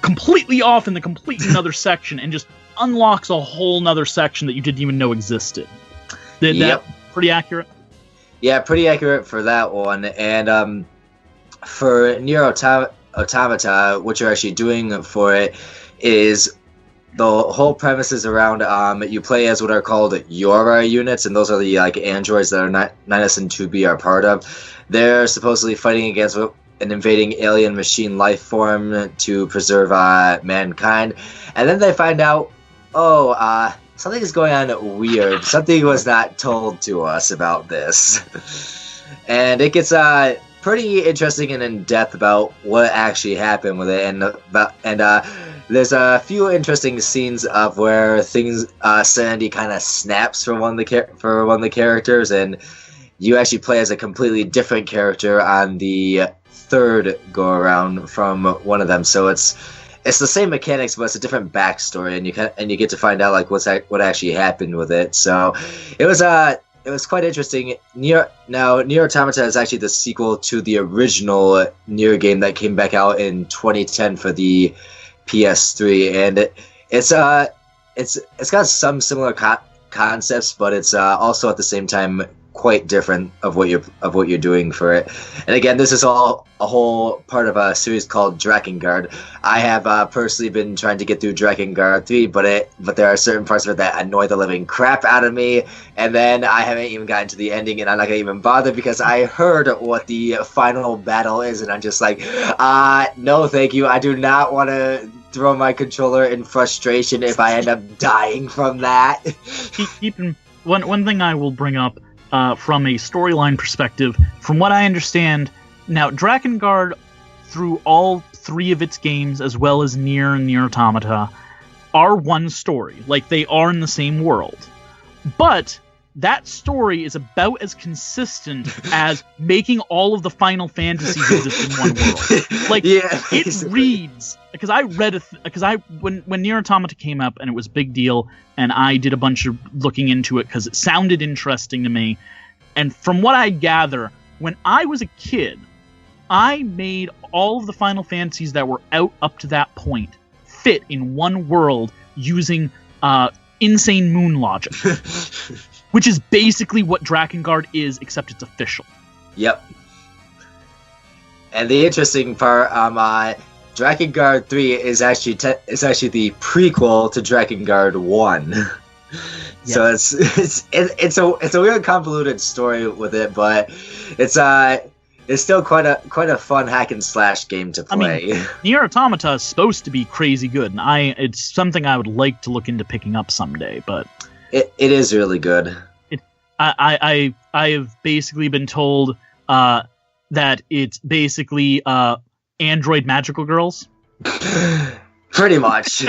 completely off in the completely another section and just unlocks a whole nother section that you didn't even know existed. That pretty accurate? Yeah, pretty accurate for that one. And for Nier Automata, what you're actually doing for it is the whole premise is around you play as what are called Yora units, and those are the like androids that are 9S and 2B are part of. They're supposedly fighting against an invading alien machine life form to preserve mankind, and then they find out, something is going on weird. Something was not told to us about this, and it gets pretty interesting and in depth about what actually happened with it, and there's a few interesting scenes of where things sanity kind of snaps for one of the characters, and you actually play as a completely different character on the third go around from one of them. So it's the same mechanics, but it's a different backstory, and you get to find out like what actually happened with it. So it was quite interesting. Nier Automata is actually the sequel to the original Nier game that came back out in 2010 for the PS3, and it's got some similar concepts, but it's also at the same time quite different of what you're doing for it. And again, this is all a whole part of a series called Drakengard. I have personally been trying to get through Drakengard 3, but there are certain parts of it that annoy the living crap out of me, and then I haven't even gotten to the ending, and I'm not gonna even bother because I heard what the final battle is, and I'm just like, no thank you, I do not want to throw my controller in frustration if I end up dying from that. One thing I will bring up from a storyline perspective, from what I understand, now Drakengard, through all three of its games, as well as Nier and Nier Automata, are one story. Like, they are in the same world. But that story is about as consistent as making all of the Final Fantasies exist in one world. Like, it reads, because I read when Nier Automata came up and it was a big deal, and I did a bunch of looking into it because it sounded interesting to me. And from what I gather, when I was a kid, I made all of the Final Fantasies that were out up to that point fit in one world using insane moon logic, which is basically what Drakengard is, except it's official. Yep. And the interesting part, Drakengard 3 is actually the prequel to Drakengard 1. So it's a weird convoluted story with it, but it's still quite a fun hack and slash game to play. I mean, Nier Automata is supposed to be crazy good, and it's something I would like to look into picking up someday. But it is really good. I have basically been told that it's basically Android magical girls. Pretty much.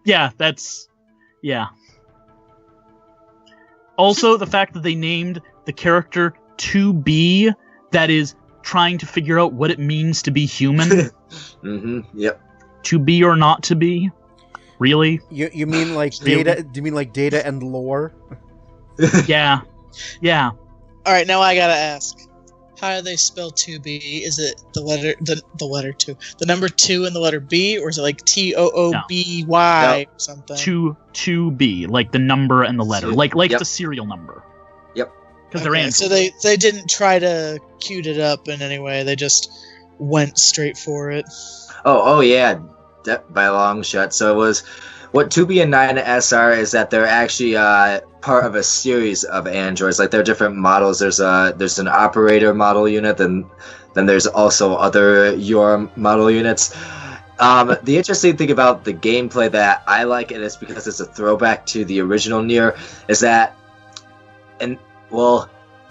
Yeah. Also, the fact that they named the character 2B, that is trying to figure out what it means to be human. Mm-hmm. Yep. To be or not to be? Really? You mean like Data? Do you mean like Data and lore? Yeah. All right, now I gotta ask. How do they spell 2B? Is it the letter 2, the number 2 and the letter B, or is it like TOOBY or something? 2B, like the number and the letter, like Yep. the serial number. Yep. Because they're Android. So they didn't try to cute it up in any way. They just went straight for it. Oh yeah, by a long shot. So it was what 2B and 9S are is that they're actually part of a series of androids. Like they're different models. There's an operator model unit, then there's also other your model units. The interesting thing about the gameplay that I like, and it's because it's a throwback to the original Nier, is that,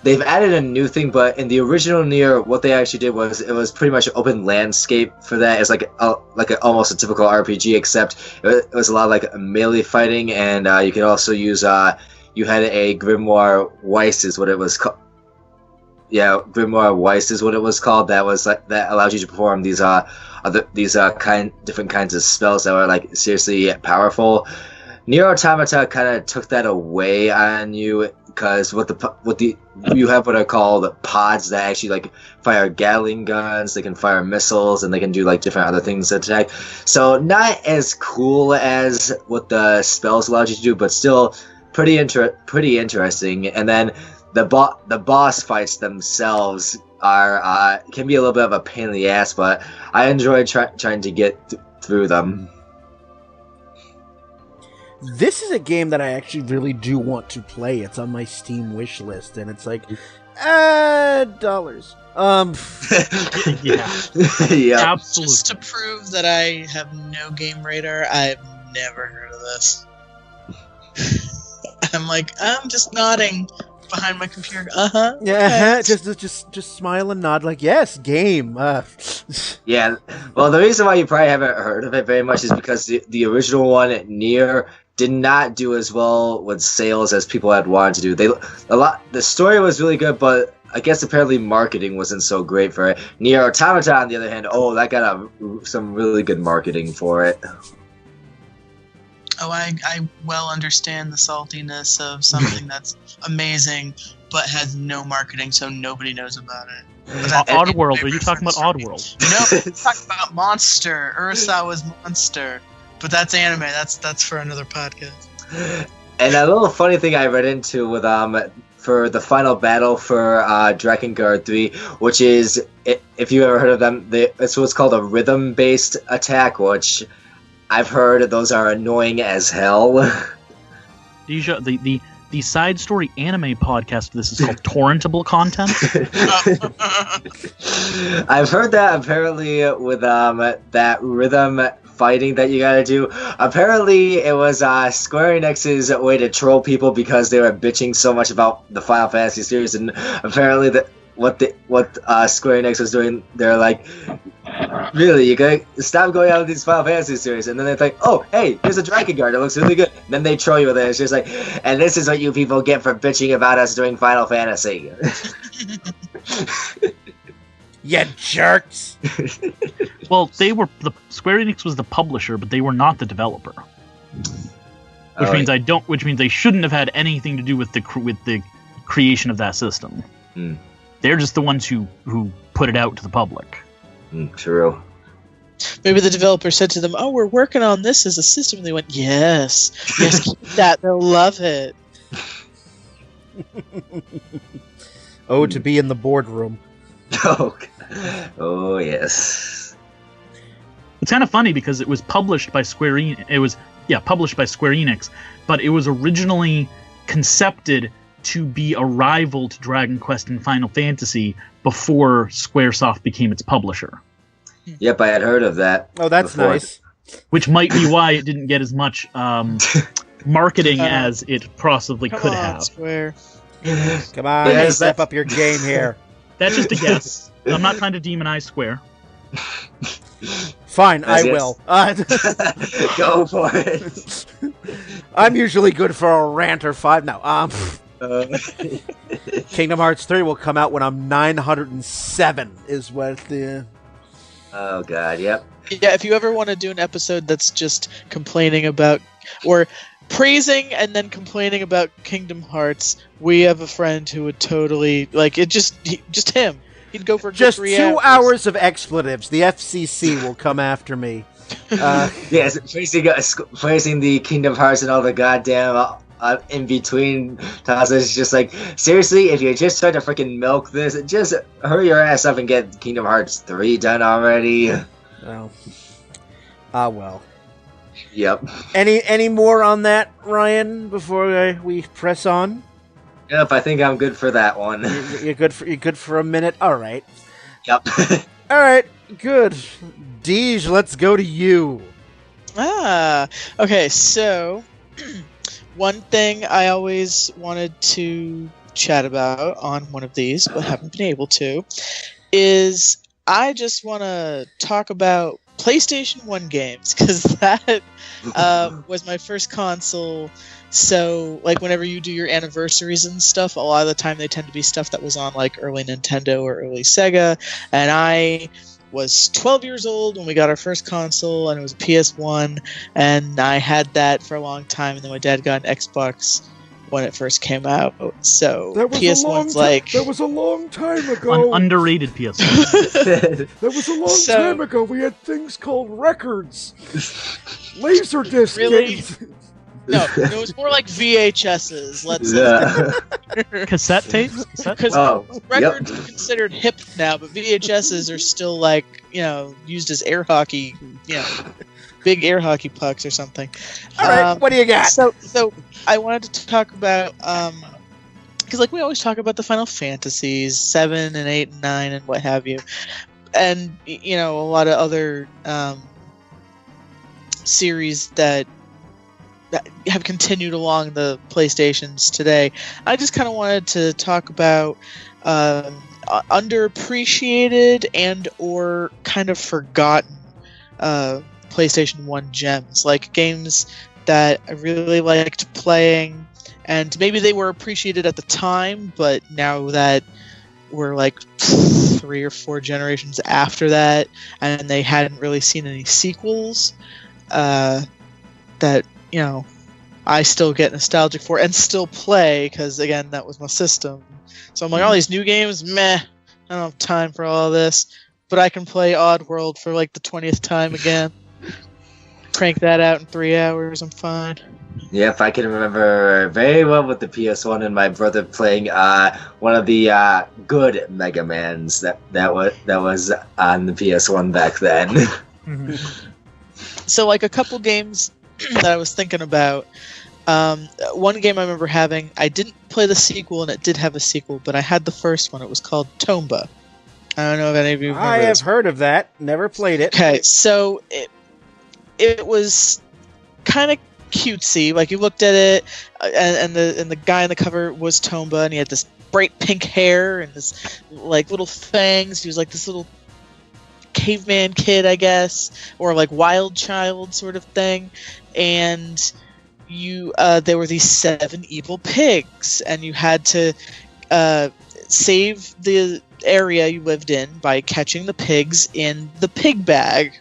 they've added a new thing, but in the original Nier, what they actually did was it was pretty much an open landscape for that. It's almost a typical RPG, except it was a lot like melee fighting, and you could also use you had a Grimoire Weiss is what it was called. Yeah, Grimoire Weiss is what it was called. That allowed you to perform these different kinds of spells that were like seriously powerful. Nier Automata kind of took that away on you, because you have what are called pods that actually like fire Gatling guns, they can fire missiles, and they can do like different other things to attack. So not as cool as what the spells allowed you to do, but still pretty interesting. And then the boss fights themselves can be a little bit of a pain in the ass, but I enjoy trying to get through them. This is a game that I actually really do want to play. It's on my Steam wish list, and it's like, $. Yeah, Absolutely. Just to prove that I have no game radar, I've never heard of this. I'm just nodding behind my computer. Yeah, just smile and nod like, yes, game. Yeah, well, the reason why you probably haven't heard of it very much is because the original one, Nier, did not do as well with sales as people had wanted to do. The story was really good, but I guess apparently marketing wasn't so great for it. Nier Automata, on the other hand, that got some really good marketing for it. Oh, I well understand the saltiness of something that's amazing, but has no marketing, so nobody knows about it. Oddworld, are you talking about Oddworld? No, I'm talking about Monster. Urasawa's Monster. But that's anime. That's for another podcast. And a little funny thing I read into with for the final battle for Drakengard 3, which is, if you ever heard of them, it's what's called a rhythm-based attack, which I've heard those are annoying as hell. Dejah, the side story anime podcast for this is called Torrentable Content. I've heard that apparently with that rhythm fighting that you gotta do. Apparently it was Square Enix's way to troll people because they were bitching so much about the Final Fantasy series, and apparently what Square Enix was doing, they're like, really, you gotta stop going out with these Final Fantasy series. And then they're like, oh, hey, here's a Drakengard, it looks really good. And then they troll you with it. It's just like, and this is what you people get for bitching about us doing Final Fantasy. You jerks! Well, Square Enix was the publisher, but they were not the developer. Which means they shouldn't have had anything to do with the creation of that system. They're just the ones who put it out to the public. True. Maybe the developer said to them, "Oh, we're working on this as a system." And they went, "Yes, keep that. They'll love it." Oh, to be in the boardroom. Oh, yes. It's kind of funny because it was published by Square Enix. It was published by Square Enix, but it was originally concepted to be a rival to Dragon Quest and Final Fantasy before Squaresoft became its publisher. Yep, I had heard of that. Oh, that's before. nice. Which might be why it didn't get as much marketing as it possibly Come could on, have. Square. Come on, Yes, step up your game here. That's just a guess. I'm not trying to demonize Square. Fine, I Yes. will. Go for it. I'm usually good for a rant or 5. No, Kingdom Hearts 3 will come out when I'm 907, is what the... Oh, God, yep. Yeah, if you ever want to do an episode that's just complaining about, or praising and then complaining about Kingdom Hearts, we have a friend who would totally, like, just him. He'd go for Just 3 2 hours of expletives. The FCC will come after me. Yes, praising the Kingdom Hearts and all the goddamn in between tasks. It's just like, seriously, if you're just trying to freaking milk this, just hurry your ass up and get Kingdom Hearts 3 done already. Oh. Well. Yep. Any more on that, Ryan, before we press on? Yep, I think I'm good for that one. You're good for a minute? Alright. Yep. Alright, good. Dej, let's go to you. Okay, so one thing I always wanted to chat about on one of these, but haven't been able to, is I just want to talk about PlayStation 1 games, because that was my first console. So, like, whenever you do your anniversaries and stuff, a lot of the time they tend to be stuff that was on, like, early Nintendo or early Sega, and I was 12 years old when we got our first console, and it was a PS1, and I had that for a long time, and then my dad got an Xbox when it first came out. So PS1's like... That was a long time ago. An underrated PS1. That was a long time ago. We had things called records. Laserdisc Really? games. No, it was more like VHSs. Cassette tapes? Because records are considered hip now, but VHSs are still, like, used as air hockey, big air hockey pucks or something. All right, what do you got? So I wanted to talk about, because, like, we always talk about the Final Fantasies, 7 and 8 and 9 and what have you. And, a lot of other series that have continued along the PlayStations today. I just kind of wanted to talk about underappreciated and or kind of forgotten PlayStation 1 gems, like games that I really liked playing, and maybe they were appreciated at the time, but now that we're like 3 or 4 generations after that, and they hadn't really seen any sequels, that I still get nostalgic for and still play, because again, that was my system. So I'm like, all these new games, meh, I don't have time for all this, but I can play Oddworld for like the 20th time again. Crank that out in 3 hours, I'm fine. Yep, I can remember very well with the PS1 and my brother playing one of the good Mega Mans that was on the PS1 back then. Mm-hmm. So, like, a couple games that I was thinking about. One game I remember having, I didn't play the sequel, and it did have a sequel, but I had the first one. It was called Tomba. I don't know if any of you remember I have this. heard of that. Never played it. Okay, so it was kind of cutesy. Like, you looked at it, and the guy on the cover was Tomba, and he had this bright pink hair and this like little fangs. He was like this little caveman kid, I guess, or like wild child sort of thing. And there were these 7 evil pigs, and you had to save the area you lived in by catching the pigs in the pig bag.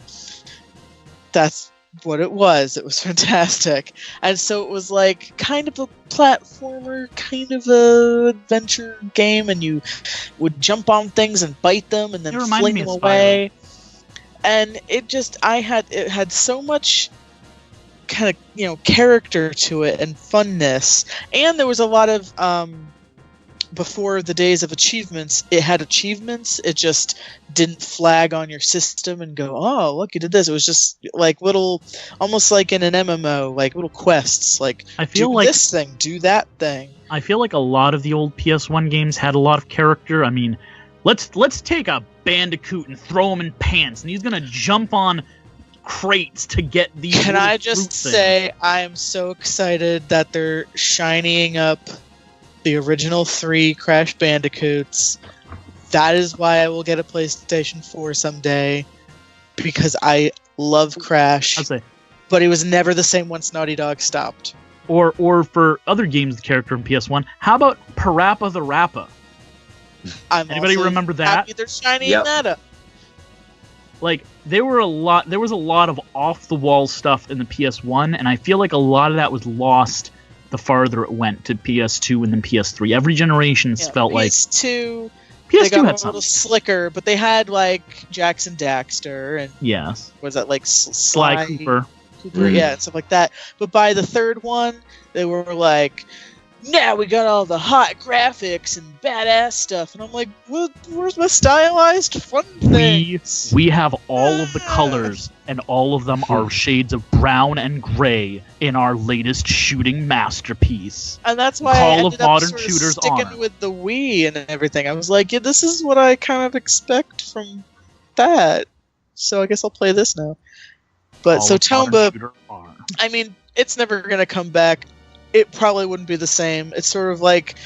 That's what it was. It was fantastic. And so it was like kind of a platformer, kind of a adventure game, and you would jump on things and bite them and then fling them away. And it had so much kind of, you know, character to it and funness. And there was a lot of before the days of achievements, it had achievements. It just didn't flag on your system and go, oh, look, you did this. It was just like little, almost like in an MMO, like little quests. Like, I feel do this thing, do that thing. I feel like a lot of the old PS1 games had a lot of character. I mean, let's take a Bandicoot and throw him in pants, and he's gonna jump on crates to get these. Can I just say, I am so excited that they're shining up the original 3 Crash Bandicoots. That is why I will get a PlayStation 4 someday, because I love Crash. But it was never the same once Naughty Dog stopped. Or for other games, the character in PS1. How about Parappa the Rappa? Anybody remember that? Happy they're shining that up. Like, there was a lot of off the wall stuff in the PS1, and I feel like a lot of that was lost the farther it went to PS2 and then PS3. Every generation felt like PS2 they got a little slicker, but they had like Jackson Daxter and was that like Sly Cooper, yeah, and stuff like that. But by the third one, they were like, now we got all the hot graphics and badass stuff, and I'm like, where's my stylized fun things? We have all of the colors, and all of them are shades of brown and gray in our latest shooting masterpiece. And that's why I ended up sort of sticking with the Wii and everything. I was like, yeah, this is what I kind of expect from that. So I guess I'll play this now. But so Tomba, I mean, it's never going to come back. It probably wouldn't be the same. It's sort of like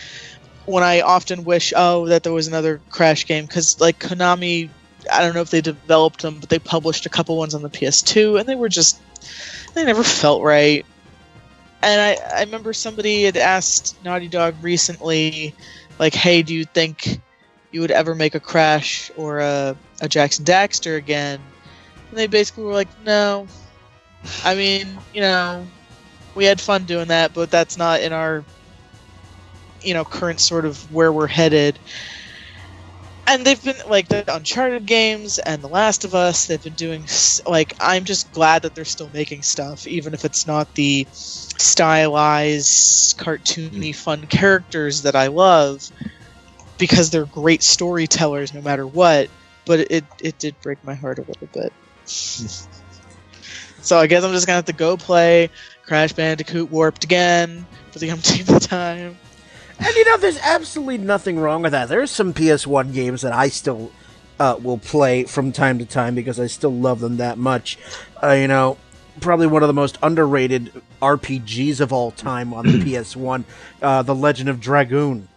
when I often wish, that there was another Crash game, because like Konami, I don't know if they developed them, but they published a couple ones on the PS2, and they never felt right. And I remember somebody had asked Naughty Dog recently, like, hey, do you think you would ever make a Crash or a Jackson Daxter again? And they basically were like, no. I mean, you know, we had fun doing that, but that's not in our, you know, current sort of where we're headed. And they've been, like, the Uncharted games and The Last of Us, they've been doing, like, I'm just glad that they're still making stuff, even if it's not the stylized, cartoony, fun characters that I love, because they're great storytellers no matter what, but it did break my heart a little bit. So I guess I'm just gonna have to go play Crash Bandicoot Warped again for the umpteenth time. And you know, there's absolutely nothing wrong with that. There's some PS1 games that I still will play from time to time because I still love them that much. You know, probably one of the most underrated RPGs of all time on the PS1, The Legend of Dragoon.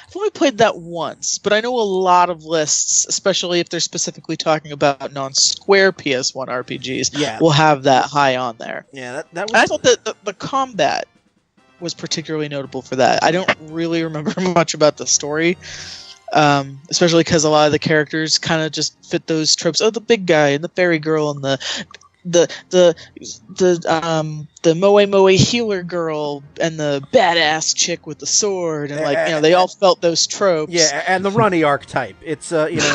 I've only played that once, but I know a lot of lists, especially if they're specifically talking about non-Square PS1 RPGs, will have that high on there. Yeah, that was... I thought that the combat was particularly notable for that. I don't really remember much about the story, especially because a lot of the characters kind of just fit those tropes. Oh, the big guy and the fairy girl and the moe moe healer girl and the badass chick with the sword, and like, you know, they all felt those tropes. Yeah, and the runny archetype. It's you know,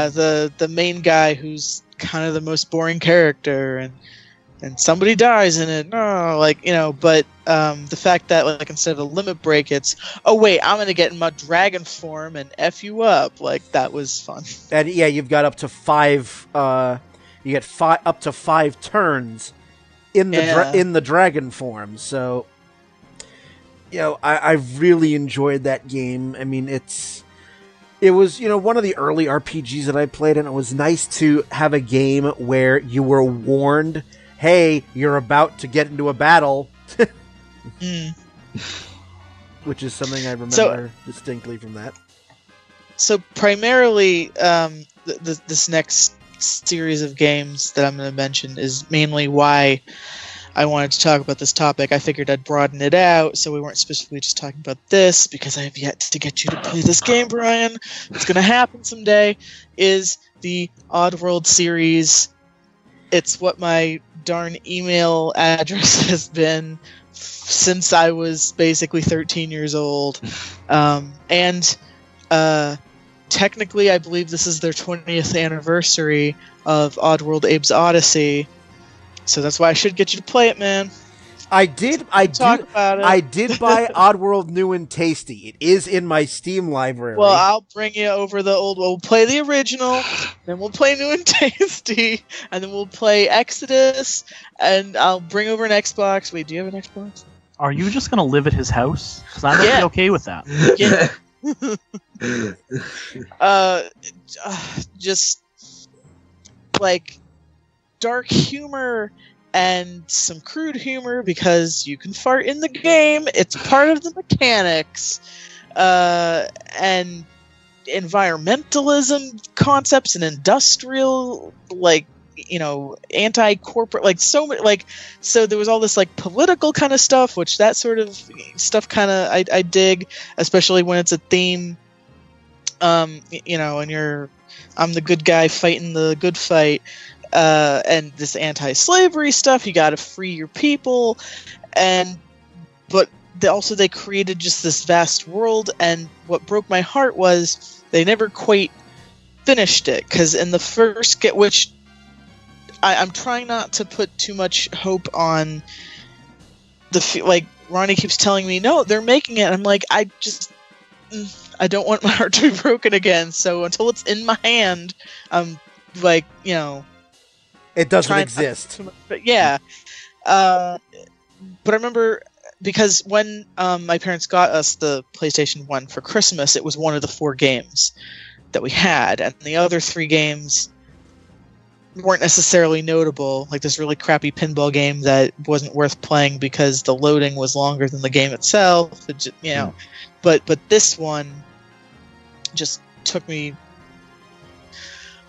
the main guy who's kind of the most boring character, and somebody dies in it. No, like, you know, but the fact that, like, instead of a limit break, it's, oh wait, I'm gonna get in my dragon form and F you up. Like, that was fun. And yeah, you've got up to 5. You get up to 5 turns in the in the dragon form. So, you know, I really enjoyed that game. I mean, it was, you know, one of the early RPGs that I played, and it was nice to have a game where you were warned, hey, you're about to get into a battle. Which is something I remember distinctly from that. So primarily, this next series of games that I'm going to mention is mainly why I wanted to talk about this topic. I figured I'd broaden it out so we weren't specifically just talking about this, because I have yet to get you to play this game, Brian. It's going to happen someday. Is the Oddworld series It's what my darn email address has been since I was basically 13 years old. And technically, I believe this is their 20th anniversary of Oddworld Abe's Odyssey. So that's why I should get you to play it, man. I did buy Oddworld New and Tasty. It is in my Steam library. Well, I'll bring you over the old. We'll play the original, then we'll play New and Tasty, and then we'll play Exodus, and I'll bring over an Xbox. Wait, do you have an Xbox? Are you just gonna live at his house? Because I might be okay with that. Yeah. Just like dark humor and some crude humor because you can fart in the game. It's part of the mechanics. And environmentalism concepts and industrial, like, you know, anti-corporate, like so there was all this like political kind of stuff, which that sort of stuff kind of I dig, especially when it's a theme. You know, and I'm the good guy fighting the good fight. And this anti-slavery stuff, you got to free your people, but they created just this vast world. And what broke my heart was they never quite finished it, because in the first which I'm trying not to put too much hope on like Ronnie keeps telling me, no, they're making it. And I'm like, I don't want my heart to be broken again. So until it's in my hand, I'm like, you know. It doesn't exist. But yeah. But I remember, because when my parents got us the PlayStation 1 for Christmas, it was one of the 4 games that we had. And the other 3 games weren't necessarily notable. Like this really crappy pinball game that wasn't worth playing because the loading was longer than the game itself. It just, you know. But this one just took me...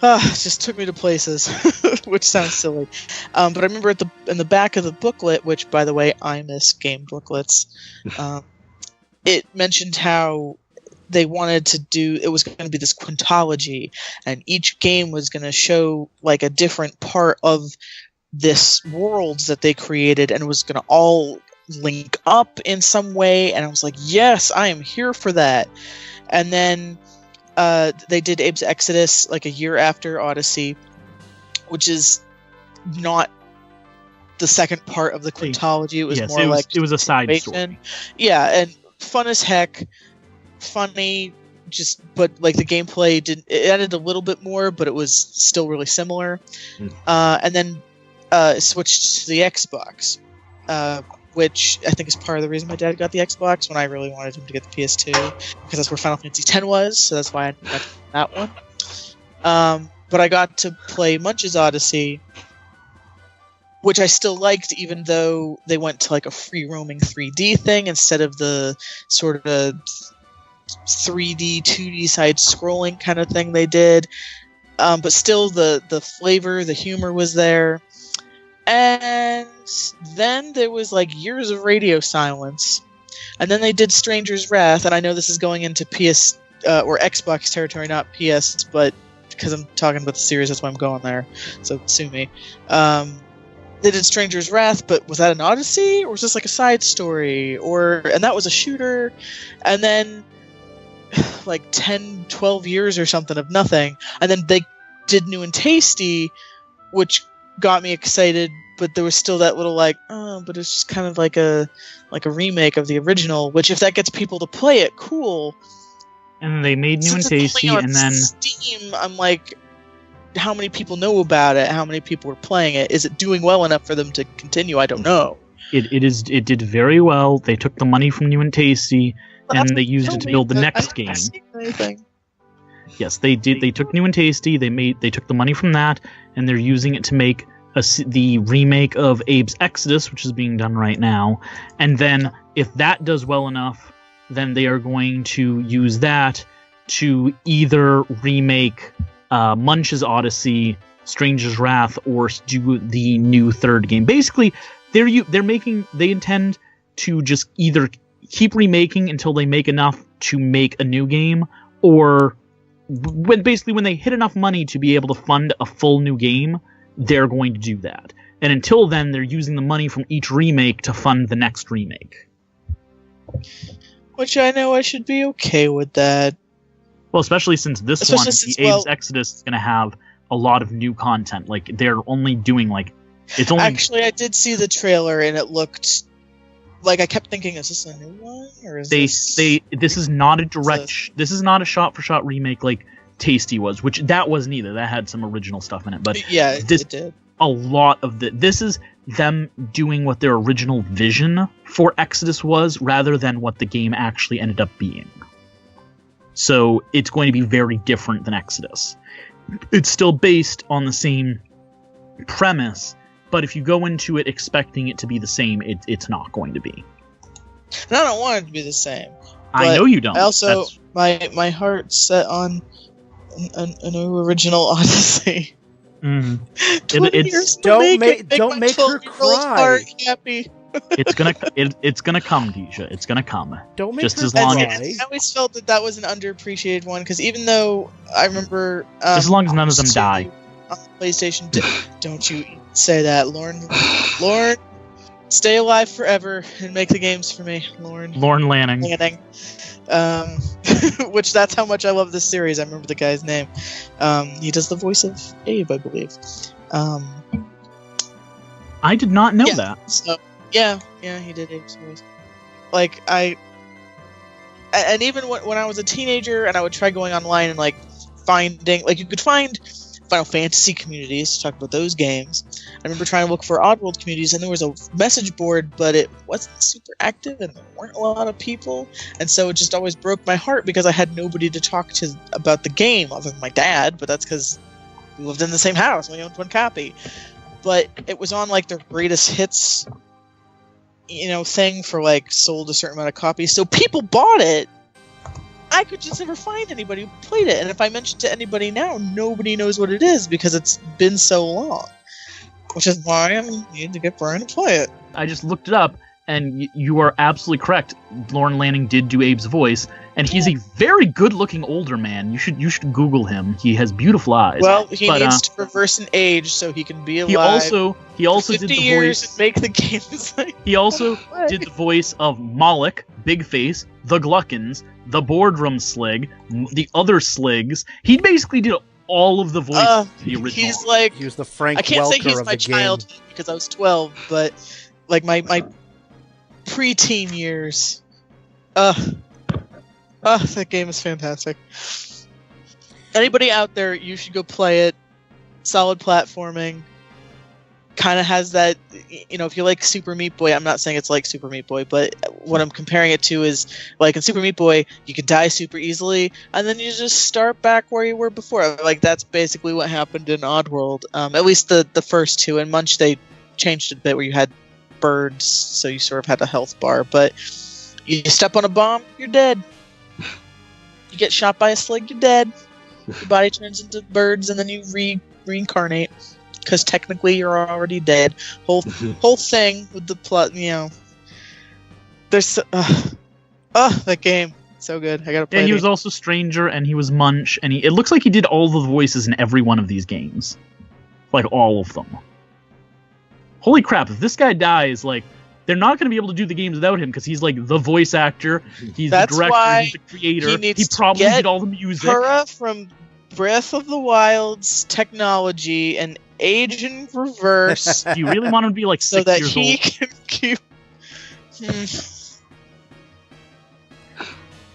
just took me to places, which sounds silly. But I remember in the back of the booklet, which, by the way, I miss game booklets, it mentioned how they wanted to it was going to be this quintology, and each game was going to show like a different part of this world that they created, and it was going to all link up in some way. And I was like, yes, I am here for that. And then they did Abe's Exodus like a year after Odyssey, which is not the second part of the quintology. It was it was a side story. Yeah, and fun as heck, funny. But like the gameplay it added a little bit more, but it was still really similar. And then it switched to the Xbox, which I think is part of the reason my dad got the Xbox when I really wanted him to get the PS2, because that's where Final Fantasy X was, so that's why I got that one. But I got to play Munch's Odyssey, which I still liked, even though they went to like a free-roaming 3D thing instead of the sort of 3D, 2D side-scrolling kind of thing they did. But still, the flavor, the humor was there. And then there was like years of radio silence. And then they did Stranger's Wrath, and I know this is going into PS or Xbox territory, not PS, but because I'm talking about the series, that's why I'm going there. So sue me. They did Stranger's Wrath, but was that an Odyssey, or was this like a side story? And that was a shooter. And then like 10, 12 years or something of nothing. And then they did New and Tasty, which got me excited, but there was still that little like, oh, but it's just kind of like a remake of the original, which if that gets people to play it, cool. And they made New and Tasty, and then Steam, I'm like, how many people know about it? How many people are playing it? Is it doing well enough for them to continue? I don't know. It did very well. They took the money from New and Tasty, and they used it to build the next game. Yes, they did. They took New and Tasty. They took the money from that, and they're using it to make the remake of Abe's Exodus, which is being done right now. And then, if that does well enough, then they are going to use that to either remake Munch's Odyssey, Stranger's Wrath, or do the new third game. Basically, they intend to just either keep remaking until they make enough to make a new game, or when they hit enough money to be able to fund a full new game, they're going to do that. And until then, they're using the money from each remake to fund the next remake. Which I know I should be okay with that. Well, especially since the Abe's Exodus is going to have a lot of new content. Like, they're only doing, like... It's only... Actually, I did see the trailer, and it looked... Like, I kept thinking, is this a new one? Or is this is not a direct... This is not a shot-for-shot remake like Tasty was, which that wasn't either. That had some original stuff in it. But yeah, it did. A lot of this is them doing what their original vision for Exodus was, rather than what the game actually ended up being. So it's going to be very different than Exodus. It's still based on the same premise, but if you go into it expecting it to be the same, it's not going to be. And I don't want it to be the same. I know you don't. I also, my heart's set on an original Odyssey. Mm. 20 years to don't make her cry. It's gonna come, Dejah. It's gonna come. Don't make just her as long cry. as I always felt that was an underappreciated one, because even though I remember, just as long as none of them die on the PlayStation, don't you say that, Lauren. Lauren, stay alive forever and make the games for me, Lauren. Lorne Lanning. Which that's how much I love this series. I remember the guy's name. He does the voice of Abe, I believe. I did not know that. So, yeah, he did Abe's voice. Like, and even when I was a teenager and I would try going online and, like, finding, like, you could find Final Fantasy communities to talk about those games. I remember trying to look for Oddworld communities, and there was a message board, but it wasn't super active, and there weren't a lot of people, and so it just always broke my heart because I had nobody to talk to about the game other than my dad, but that's because we lived in the same house, we owned one copy. But it was on, like, the greatest hits, thing for, like, sold a certain amount of copies, so people bought it. I could just never find anybody who played it, and if I mention to anybody now, nobody knows what it is because it's been so long. Which is why I need to get Brian to play it. I just looked it up, and you are absolutely correct. Lorne Lanning did do Abe's voice, and he's a very good-looking older man. You should Google him. He has beautiful eyes. Well, he needs to reverse an age so he can be alive. He also did the years voice. And make the games. He also did the voice of Moloch, Big Face, the Gluckins, the Boardroom Slig, the other Sligs. He basically did all of the voices of the original. He was the Frank I can't Welker say he's of my the game. child because I was 12, but like my preteen years. That game is fantastic. Anybody out there, you should go play it. Solid platforming. Kind of has that, if you like Super Meat Boy, I'm not saying it's like Super Meat Boy, but what I'm comparing it to is, like in Super Meat Boy, you can die super easily, and then you just start back where you were before. Like, that's basically what happened in Oddworld. At least the first two. In Munch, they changed it a bit where you had birds, so you sort of had a health bar, but you step on a bomb, you're dead. You get shot by a slig, you're dead. Your body turns into birds, and then you reincarnate. Because technically you're already dead. Whole thing with the plot, There's that game so good. I gotta play. Yeah, he was also Stranger, and he was Munch, and it looks like he did all the voices in every one of these games, like all of them. Holy crap! If this guy dies, like they're not going to be able to do the games without him because he's like the voice actor, he's the director, he's the creator. He probably did all the music. Kura from Breath of the Wild's technology and age in reverse. Do you really want him to be like 6 years old? So that he can keep...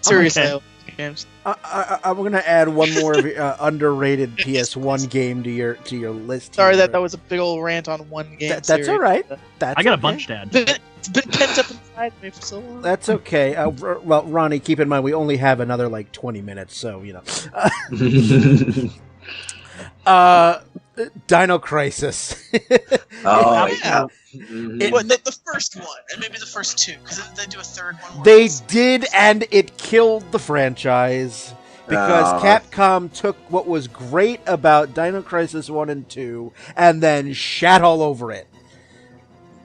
Seriously, okay. Games. I'm going to add one more underrated PS1 game to your list. Sorry that was a big old rant on one game. That's all right. I got a bunch, Dad. It's been pent up inside me for so long. That's okay. Well, Ronnie, keep in mind we only have another 20 minutes, so Dino Crisis. Oh yeah. The first one, and maybe the first two, because they do a third one. They did, and it killed the franchise because Capcom took what was great about Dino Crisis 1 and 2 and then shat all over it.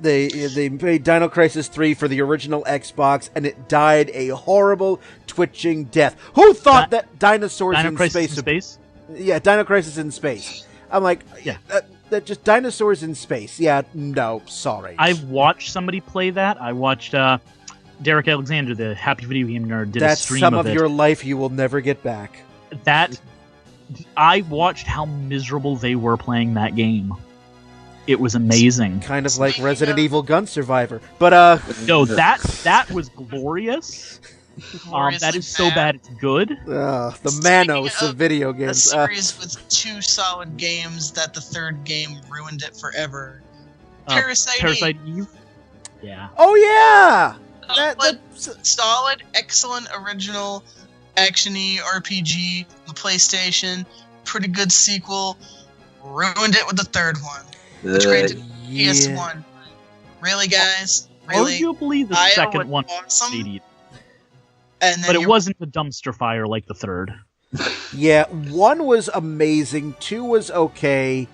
They made Dino Crisis 3 for the original Xbox, and it died a horrible, twitching death. Who thought that dinosaurs Dino in Crisis space? In space? Yeah, Dino Crisis in space. I'm like, yeah. that just dinosaurs in space. Yeah, no, sorry. I've watched somebody play that. I watched Derek Alexander, the Happy Video Game Nerd, did That's a stream some of of it. your life you will never get back. That I watched how miserable they were playing that game. It was amazing. Kind of like Resident Evil Gun Survivor. But, No, that was glorious. That is so bad it's good. the Manos of video A games. series with 2 solid games that the third game ruined it forever. Parasite Eve. Yeah. Oh, yeah! Solid, excellent, original, action-y RPG, the PlayStation, pretty good sequel, ruined it with the third one. Which granted, yeah. PS1. Really, guys? Really? Arguably the Iowa second one was was awesome. idiot. And then But it wasn't a dumpster fire like the third. Yeah, 1 was amazing, 2 was okay,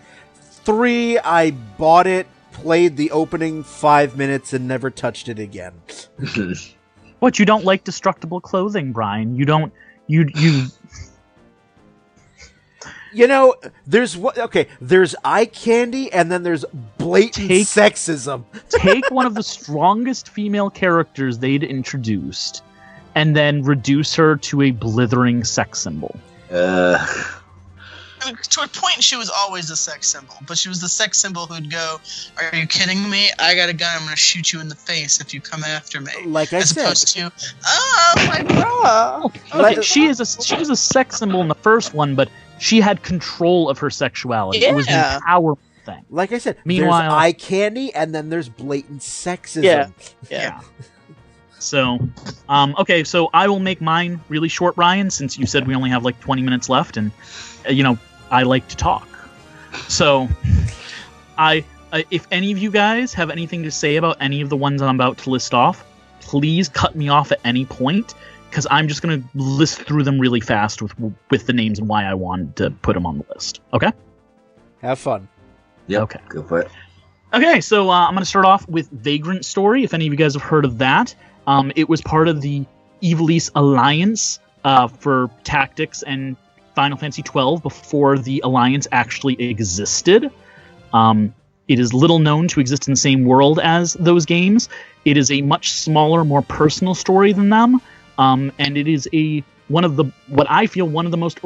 3, I bought it, played the opening 5 minutes, and never touched it again. What, you don't like destructible clothing, Brian? You don't... You You know, there's eye candy, and then there's blatant sexism. take one of the strongest female characters they'd introduced, and then reduce her to a blithering sex symbol. I mean, to a point, she was always a sex symbol, but she was the sex symbol who'd go, "Are you kidding me? I got a gun. I'm going to shoot you in the face if you come after me." Like I As said. opposed to, "Oh my bra." Okay, she was a sex symbol in the first one, but she had control of her sexuality. It was an Yeah. empowerment thing. Like I said, Meanwhile- there's eye candy, and then there's blatant sexism. Yeah. So, okay, so I will make mine really short, Ryan, since you said we only have like 20 minutes left, and I like to talk. So, if any of you guys have anything to say about any of the ones I'm about to list off, please cut me off at any point, because I'm just going to list through them really fast with the names and why I wanted to put them on the list. Okay? Have fun. Yep, Okay. go for it. Okay, so I'm going to start off with Vagrant Story, if any of you guys have heard of that. It was part of the Evil East Alliance for Tactics and Final Fantasy XII before the Alliance actually existed. It is little known to exist in the same world as those games. It is a much smaller, more personal story than them, and it is one of the most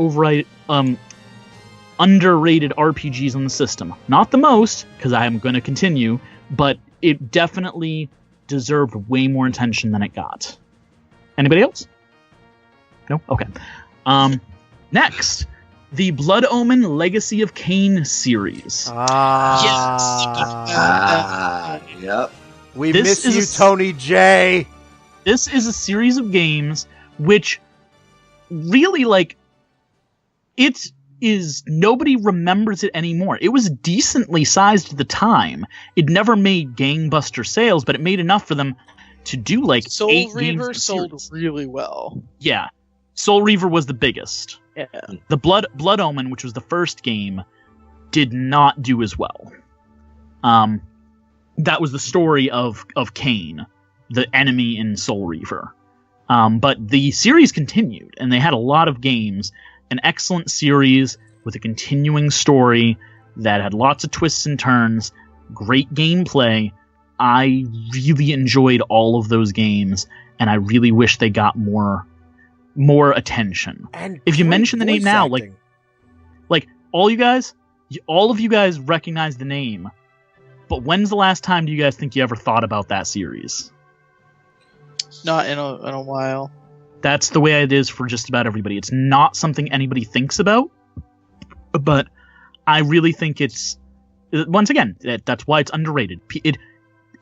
underrated RPGs on the system. Not the most, because I am going to continue, but it definitely deserved way more attention than it got. Anybody else? No? Okay. Next, the Blood Omen Legacy of Kain series. Yep. We This miss you, is- Tony J. This is a series of games which really, nobody remembers it anymore. It was decently sized at the time. It never made gangbuster sales, but it made enough for them to do 8 Soul games Reaver in the sold series. really well. Yeah. Soul Reaver was the biggest. Yeah. The Blood Omen, which was the first game, did not do as well. That was the story of Kain, the enemy in Soul Reaver. But the series continued, and they had a lot of games. An excellent series with a continuing story that had lots of twists and turns, great gameplay. I really enjoyed all of those games, and I really wish they got more attention. And If you great mention the name voice now, acting. all of you guys recognize the name, but when's the last time do you guys think you ever thought about that series? Not in a while. That's the way it is for just about everybody. It's not something anybody thinks about, but I really think it's, once again, that's why it's underrated.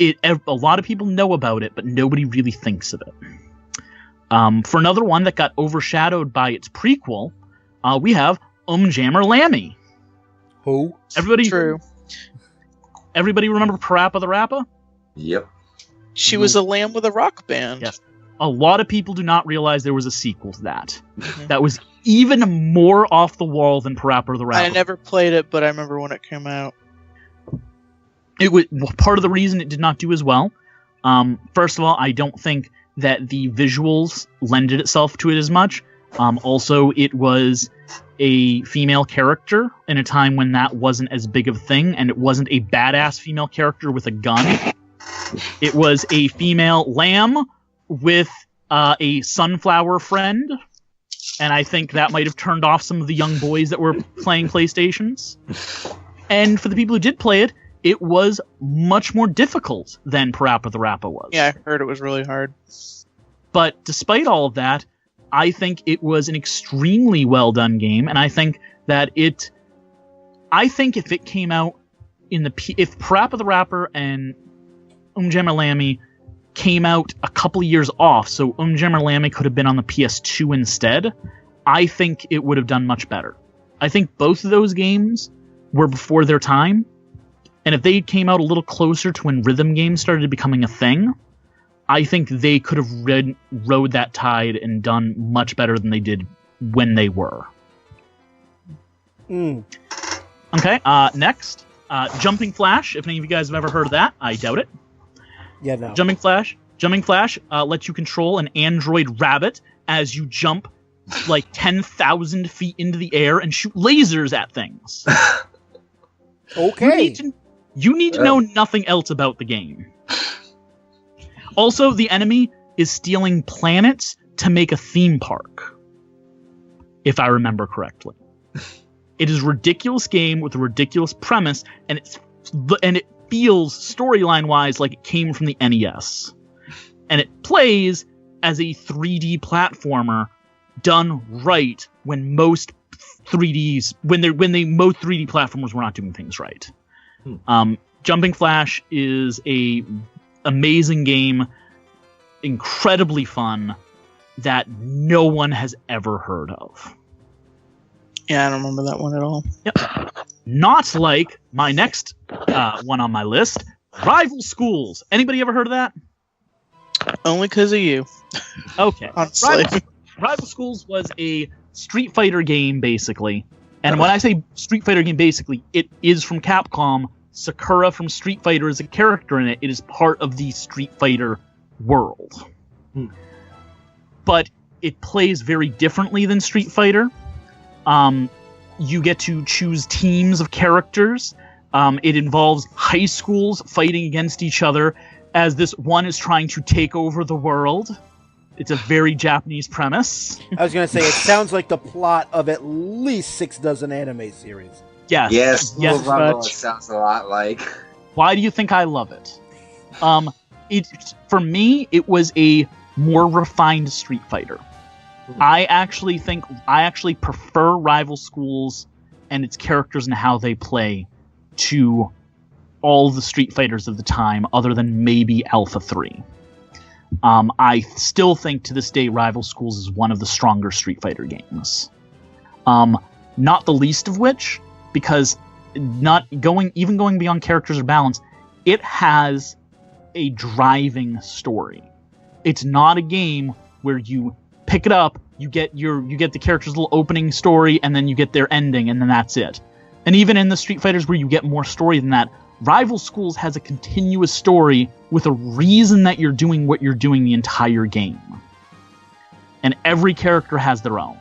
A lot of people know about it, but nobody really thinks of it. For another one that got overshadowed by its prequel, we have Jammer Lammy. Who? True. Everybody remember Parappa the Rapper? Yep. She was a lamb with a rock band. Yes. A lot of people do not realize there was a sequel to that. That was even more off the wall than Parappa the Rapper. I never played it, but I remember when it came out. It was part of the reason it did not do as well. First of all, I don't think that the visuals lended itself to it as much. Also, it was a female character in a time when that wasn't as big of a thing, and it wasn't a badass female character with a gun. It was a female lamb with a sunflower friend, and I think that might have turned off some of the young boys that were playing PlayStations. And for the people who did play it, it was much more difficult than Parappa the Rapper was. Yeah, I heard it was really hard. But despite all of that, I think it was an extremely well done game, and I think that if it came out if Parappa the Rapper and Jammer Lammy came out a couple years off, so Jammer Lammy could have been on the PS2 instead, I think it would have done much better. I think both of those games were before their time, and if they came out a little closer to when rhythm games started becoming a thing, I think they could have rode that tide and done much better than they did when they were. Okay, next. Jumping Flash, if any of you guys have ever heard of that. I doubt it. Yeah, no. Jumping Flash lets you control an android rabbit as you jump like 10,000 feet into the air and shoot lasers at things. Okay. You need to know nothing else about the game. Also, the enemy is stealing planets to make a theme park, if I remember correctly. It is a ridiculous game with a ridiculous premise, and it feels storyline-wise like it came from the NES. And it plays as a 3D platformer done right when most 3D platformers were not doing things right. Jumping Flash is a amazing game, incredibly fun, that no one has ever heard of. Yeah, I don't remember that one at all. Yep. Not like my next one on my list, Rival Schools. Anybody ever heard of that? Only because of you. Okay. Honestly. Rival Schools was a Street Fighter game, basically. And when I say Street Fighter game, basically, it is from Capcom. Sakura from Street Fighter is a character in it. It is part of the Street Fighter world. But it plays very differently than Street Fighter. You get to choose teams of characters. It involves high schools fighting against each other as this one is trying to take over the world. It's a very Japanese premise. I was going to say, it sounds like the plot of at least 6 dozen anime series. Yes. Yes, it sounds a lot like. Why do you think I love it? For me, it was a more refined Street Fighter. I actually prefer Rival Schools and its characters and how they play to all the Street Fighters of the time, other than maybe Alpha 3. I still think to this day Rival Schools is one of the stronger Street Fighter games. Not the least of which, because going beyond characters or balance, it has a driving story. It's not a game where you pick it up, you get the character's little opening story, and then you get their ending, and then that's it. And even in the Street Fighters where you get more story than that, Rival Schools has a continuous story with a reason that you're doing what you're doing the entire game. And every character has their own.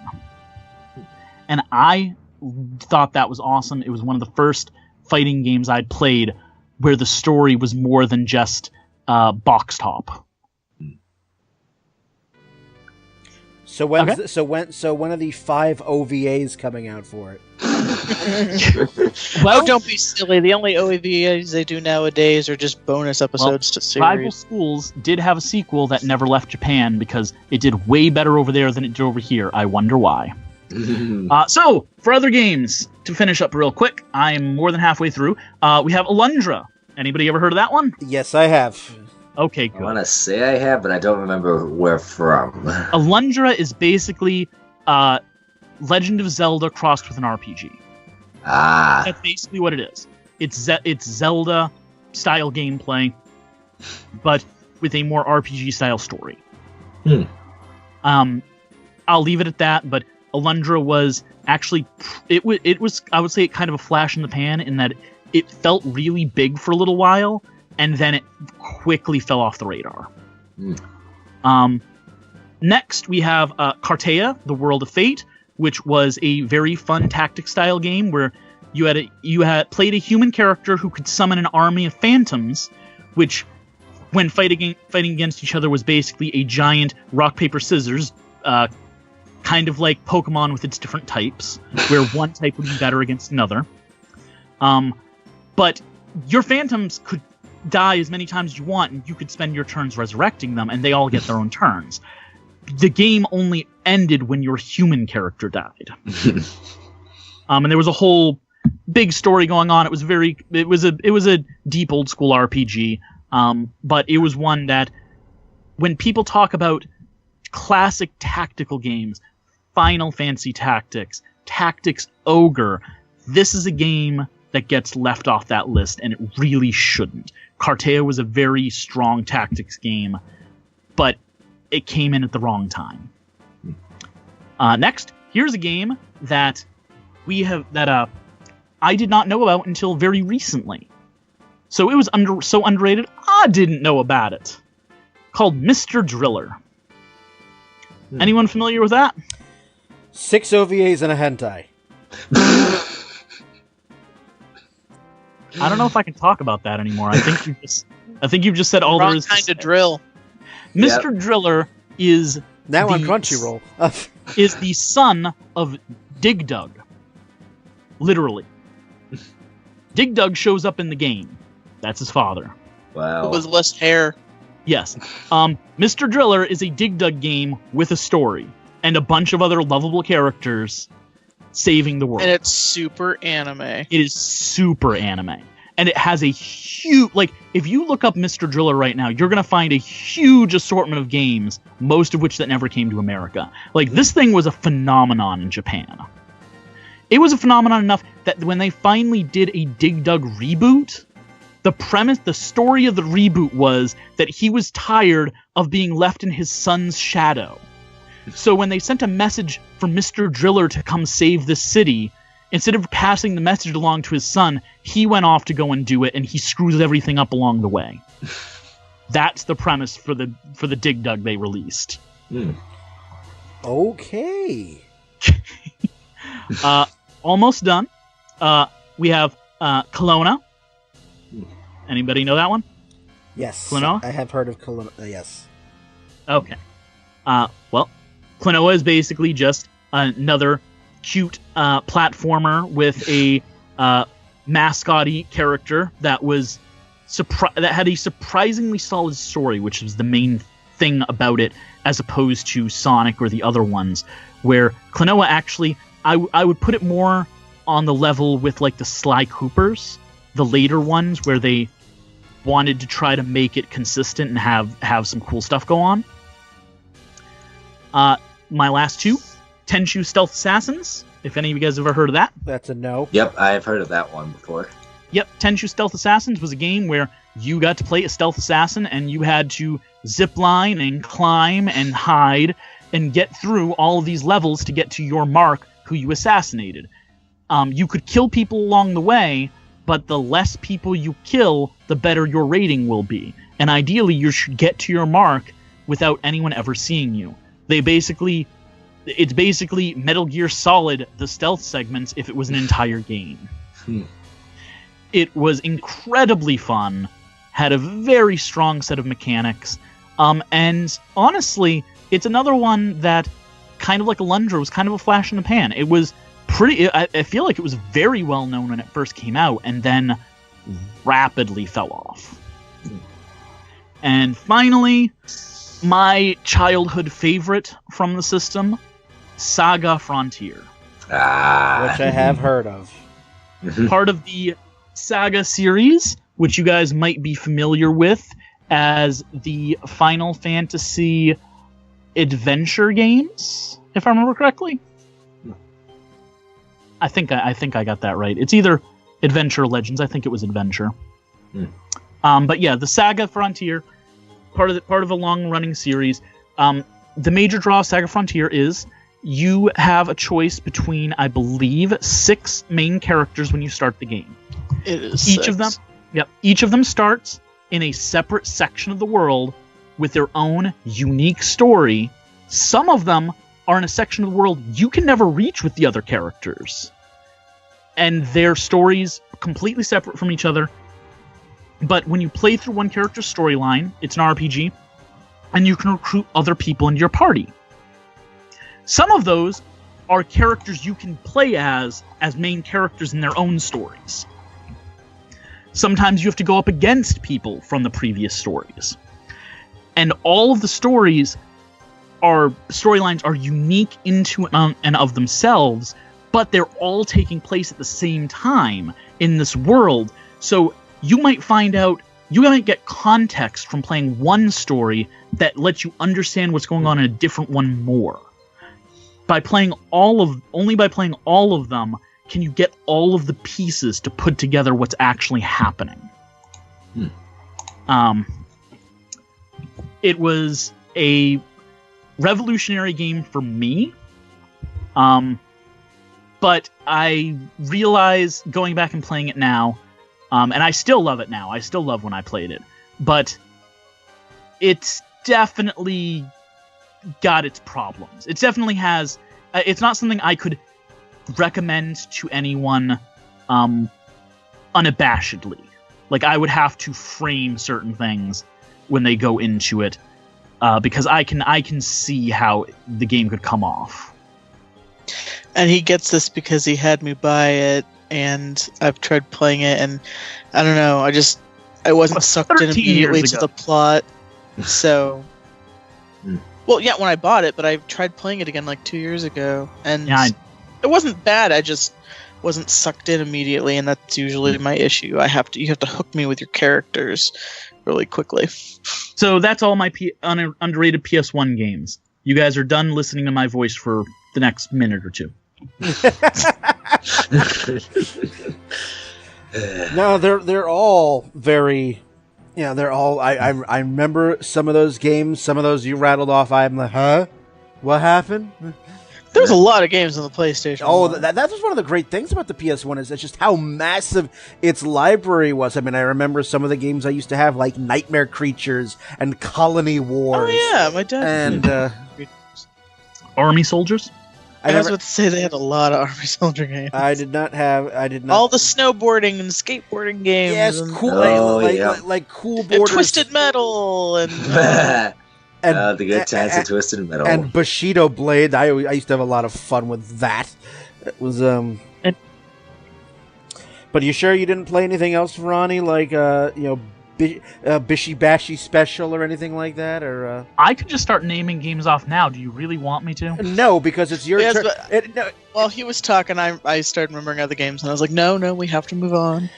And I thought that was awesome. It was one of the first fighting games I'd played where the story was more than just box top. So when are the 5 OVAs coming out for it? Well, don't be silly. The only OVAs they do nowadays are just bonus episodes to series. Rival Schools did have a sequel that never left Japan because it did way better over there than it did over here. I wonder why. So, for other games, to finish up real quick, I'm more than halfway through. We have Alundra. Anybody ever heard of that one? Yes, I have. Okay, good. I want to say I have, but I don't remember where from. Alundra is basically Legend of Zelda crossed with an RPG. That's basically what it is. It's Zelda-style gameplay, but with a more RPG-style story. I'll leave it at that, but Alundra was actually... It was, I would say, kind of a flash in the pan in that it felt really big for a little while, and then it quickly fell off the radar. Next, we have Cartea, The World of Fate. which was a very fun tactic-style game where you had played a human character who could summon an army of phantoms, which, when fighting against each other, was basically a giant rock paper scissors, kind of like Pokemon with its different types, where one type would be better against another. But your phantoms could die as many times as you want, and you could spend your turns resurrecting them, and they all get their own turns. The game only ended when your human character died. And there was a whole big story going on. It was a deep old school RPG, but it was one that, when people talk about classic tactical games, Final Fantasy Tactics, Tactics Ogre, this is a game that gets left off that list, and it really shouldn't. Cartea was a very strong tactics game, but it came in at the wrong time. Next, here's a game that I did not know about until very recently. So it was so underrated, I didn't know about it. Called Mr. Driller. Anyone familiar with that? 6 OVAs and a hentai. I don't know if I can talk about that anymore. I think you've just said all there is. Wrong kind of drill. Mr. Driller is now on Crunchyroll. Is the son of Dig Dug. Literally. Dig Dug shows up in the game. That's his father. Wow. With less hair. Yes. Mr. Driller is a Dig Dug game with a story and a bunch of other lovable characters saving the world. And it's super anime. It is super anime. And it has a huge... Like, if you look up Mr. Driller right now, you're going to find a huge assortment of games, most of which that never came to America. Like, this thing was a phenomenon in Japan. It was a phenomenon enough that when they finally did a Dig Dug reboot, the story of the reboot was that he was tired of being left in his son's shadow. So when they sent a message for Mr. Driller to come save the city, instead of passing the message along to his son, he went off to go and do it, and he screws everything up along the way. That's the premise for the Dig Dug they released. Okay. Almost done. We have Kelowna. Anybody know that one? Yes. Klonoa? I have heard of Klonoa. Yes. Okay. Well, Klonoa is basically just another cute platformer with a mascot-y character that was that had a surprisingly solid story, which was the main thing about it, as opposed to Sonic or the other ones, where Klonoa actually, I would put it more on the level with like the Sly Coopers, the later ones, where they wanted to try to make it consistent and have some cool stuff go on. My last two, Tenchu Stealth Assassins, if any of you guys have ever heard of that. That's a no. Yep, I've heard of that one before. Yep, Tenchu Stealth Assassins was a game where you got to play a stealth assassin and you had to zipline and climb and hide and get through all of these levels to get to your mark who you assassinated. You could kill people along the way, but the less people you kill, the better your rating will be. And ideally, you should get to your mark without anyone ever seeing you. It's basically Metal Gear Solid, the stealth segments, if it was an entire game. It was incredibly fun, had a very strong set of mechanics, and honestly, it's another one that, kind of like Alundra, was kind of a flash in the pan. It was I feel like it was very well known when it first came out, and then rapidly fell off. And finally, my childhood favorite from the system, Saga Frontier. Which I have heard of. Part of the Saga series, which you guys might be familiar with as the Final Fantasy adventure games, if I remember correctly. I think I got that right. It's either Adventure or Legends. I think it was Adventure. But yeah, the Saga Frontier, part of a long-running series. The major draw of Saga Frontier is you have a choice between, I believe, 6 main characters when you start the game. It is Each 6. of them, yep. Each of them starts in a separate section of the world with their own unique story. Some of them are in a section of the world you can never reach with the other characters. And their stories are completely separate from each other. But when you play through one character's storyline, it's an RPG, and you can recruit other people into your party. Some of those are characters you can play as main characters in their own stories. Sometimes you have to go up against people from the previous stories. And all of the storylines are unique into and of themselves, but they're all taking place at the same time in this world. So you might get context from playing one story that lets you understand what's going on in a different one more. Only by playing all of them can you get all of the pieces to put together what's actually happening. It was a revolutionary game for me, but I realize going back and playing it now, and I still love it now. I still love when I played it, but it's definitely got its problems. It definitely has. It's not something I could recommend to anyone unabashedly. Like, I would have to frame certain things when they go into it, because I can see how the game could come off. And he gets this because he had me buy it, and I've tried playing it, and I don't know, I wasn't sucked in immediately to the plot. So, well, yeah, when I bought it, but I tried playing it again like 2 years ago, and it wasn't bad. I just wasn't sucked in immediately, and that's usually my issue. You have to hook me with your characters really quickly. So that's all my underrated PS1 games. You guys are done listening to my voice for the next minute or two. No, they're all very. Yeah, they're all. I remember some of those games. Some of those you rattled off. I'm like, huh? What happened? There's a lot of games on the PlayStation. Oh, that was one of the great things about the PS1 is it's just how massive its library was. I mean, I remember some of the games I used to have, like Nightmare Creatures and Colony Wars. Oh yeah, my dad. And Army Soldiers. I was about to say they had a lot of Army Soldier games. I did not. All the snowboarding and skateboarding games. Yes, cool. Like Cool Borders. And Twisted Metal and. The good times of Twisted Metal. And Bushido Blade. I used to have a lot of fun with that. It was But you sure you didn't play anything else, Ronnie? Like Bishy Bashy Special or anything like that? Or I could just start naming games off now. Do you really want me to? No, because it's your turn. While he was talking, I started remembering other games, and I was like, no, we have to move on.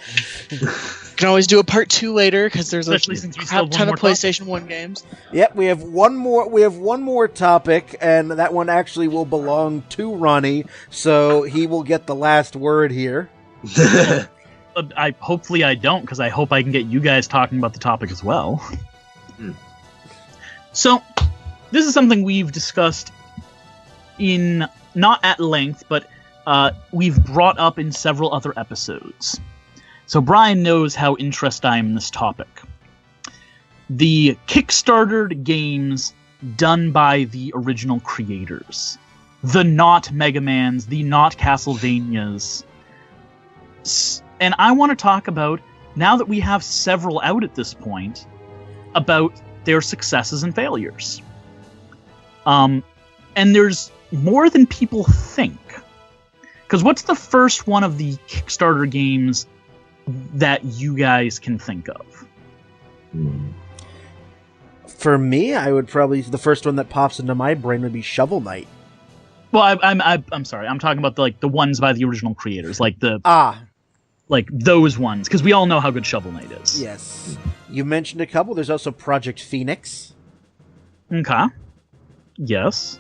You can always do a part 2 later, because there's a ton of PlayStation 1 games. Yep, we have one more topic, and that one actually will belong to Ronnie, so he will get the last word here. Hopefully I don't, because I hope I can get you guys talking about the topic as well. So, this is something we've discussed in, not at length, but we've brought up in several other episodes. So Brian knows how interested I am in this topic. The Kickstartered games done by the original creators. The not Mega Mans, the not Castlevanias. And I want to talk about, now that we have several out at this point, about their successes and failures. And there's more than people think. Because what's the first one of the Kickstarter games that you guys can think of? For me, I would probably, the first one that pops into my brain would be Shovel Knight. Well, I'm sorry. I'm talking about the ones by the original creators, like those ones, because we all know how good Shovel Knight is. Yes, you mentioned a couple. There's also Project Phoenix. Okay. Yes.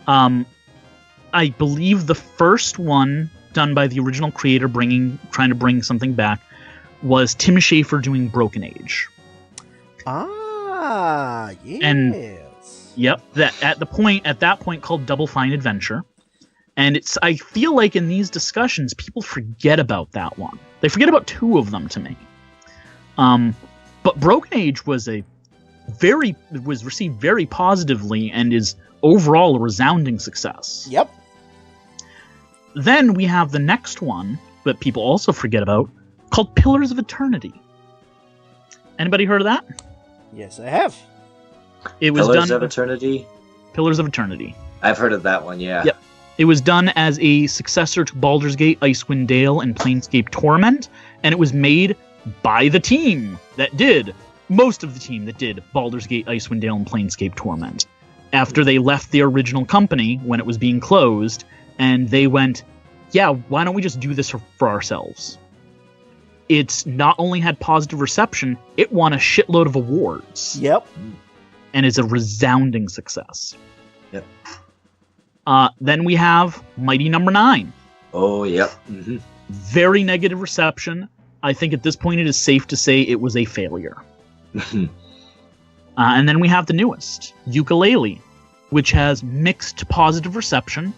I believe the first one done by the original creator, trying to bring something back, was Tim Schafer doing Broken Age. Ah, yes. And yep, that at that point called Double Fine Adventure. And I feel like in these discussions, people forget about that one. They forget about two of them to me. But Broken Age was received very positively and is overall a resounding success. Yep. Then we have the next one that people also forget about, called Pillars of Eternity. Anybody heard of that? Yes, I have. It was Pillars done. of Eternity? Pillars of Eternity. I've heard of that one, yeah. Yep. It was done as a successor to Baldur's Gate, Icewind Dale, and Planescape Torment, and it was made by the team that did, most of the team that did Baldur's Gate, Icewind Dale, and Planescape Torment. After they left the original company when it was being closed, and they went, yeah, why don't we just do this for ourselves? It's not only had positive reception, it won a shitload of awards. Yep. And is a resounding success. Yep. Then we have Mighty Number 9. Oh, yep. Mm-hmm. Very negative reception. I think at this point it is safe to say it was a failure. And then we have the newest, Yooka-Laylee, which has mixed positive reception.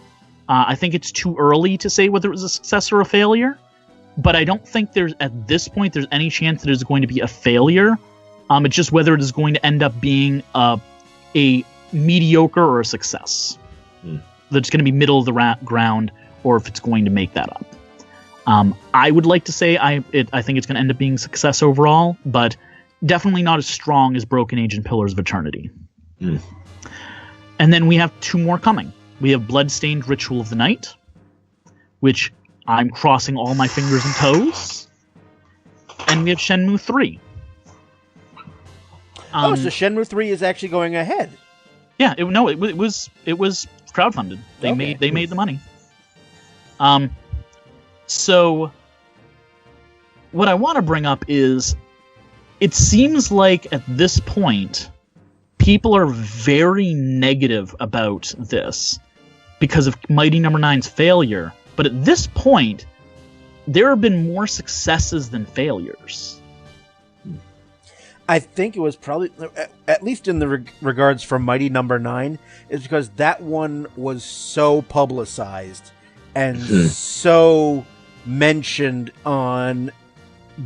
I think it's too early to say whether it was a success or a failure, but I don't think at this point there's any chance that it's going to be a failure. It's just whether it is going to end up being a mediocre or a success. That it's going to be middle of the ground, or if it's going to make that up. I would like to say I think it's going to end up being a success overall, but definitely not as strong as Broken Age and Pillars of Eternity. And then we have two more coming. We have Bloodstained Ritual of the Night, which I'm crossing all my fingers and toes. And we have Shenmue 3. So Shenmue 3 is actually going ahead. Yeah, it was crowdfunded. They made the money. So what I want to bring up is, it seems like at this point people are very negative about this because of Mighty Number 9's failure. But at this point, there have been more successes than failures. I think it was probably, at least in the regards for Mighty Number 9, is because that one was so publicized and so mentioned on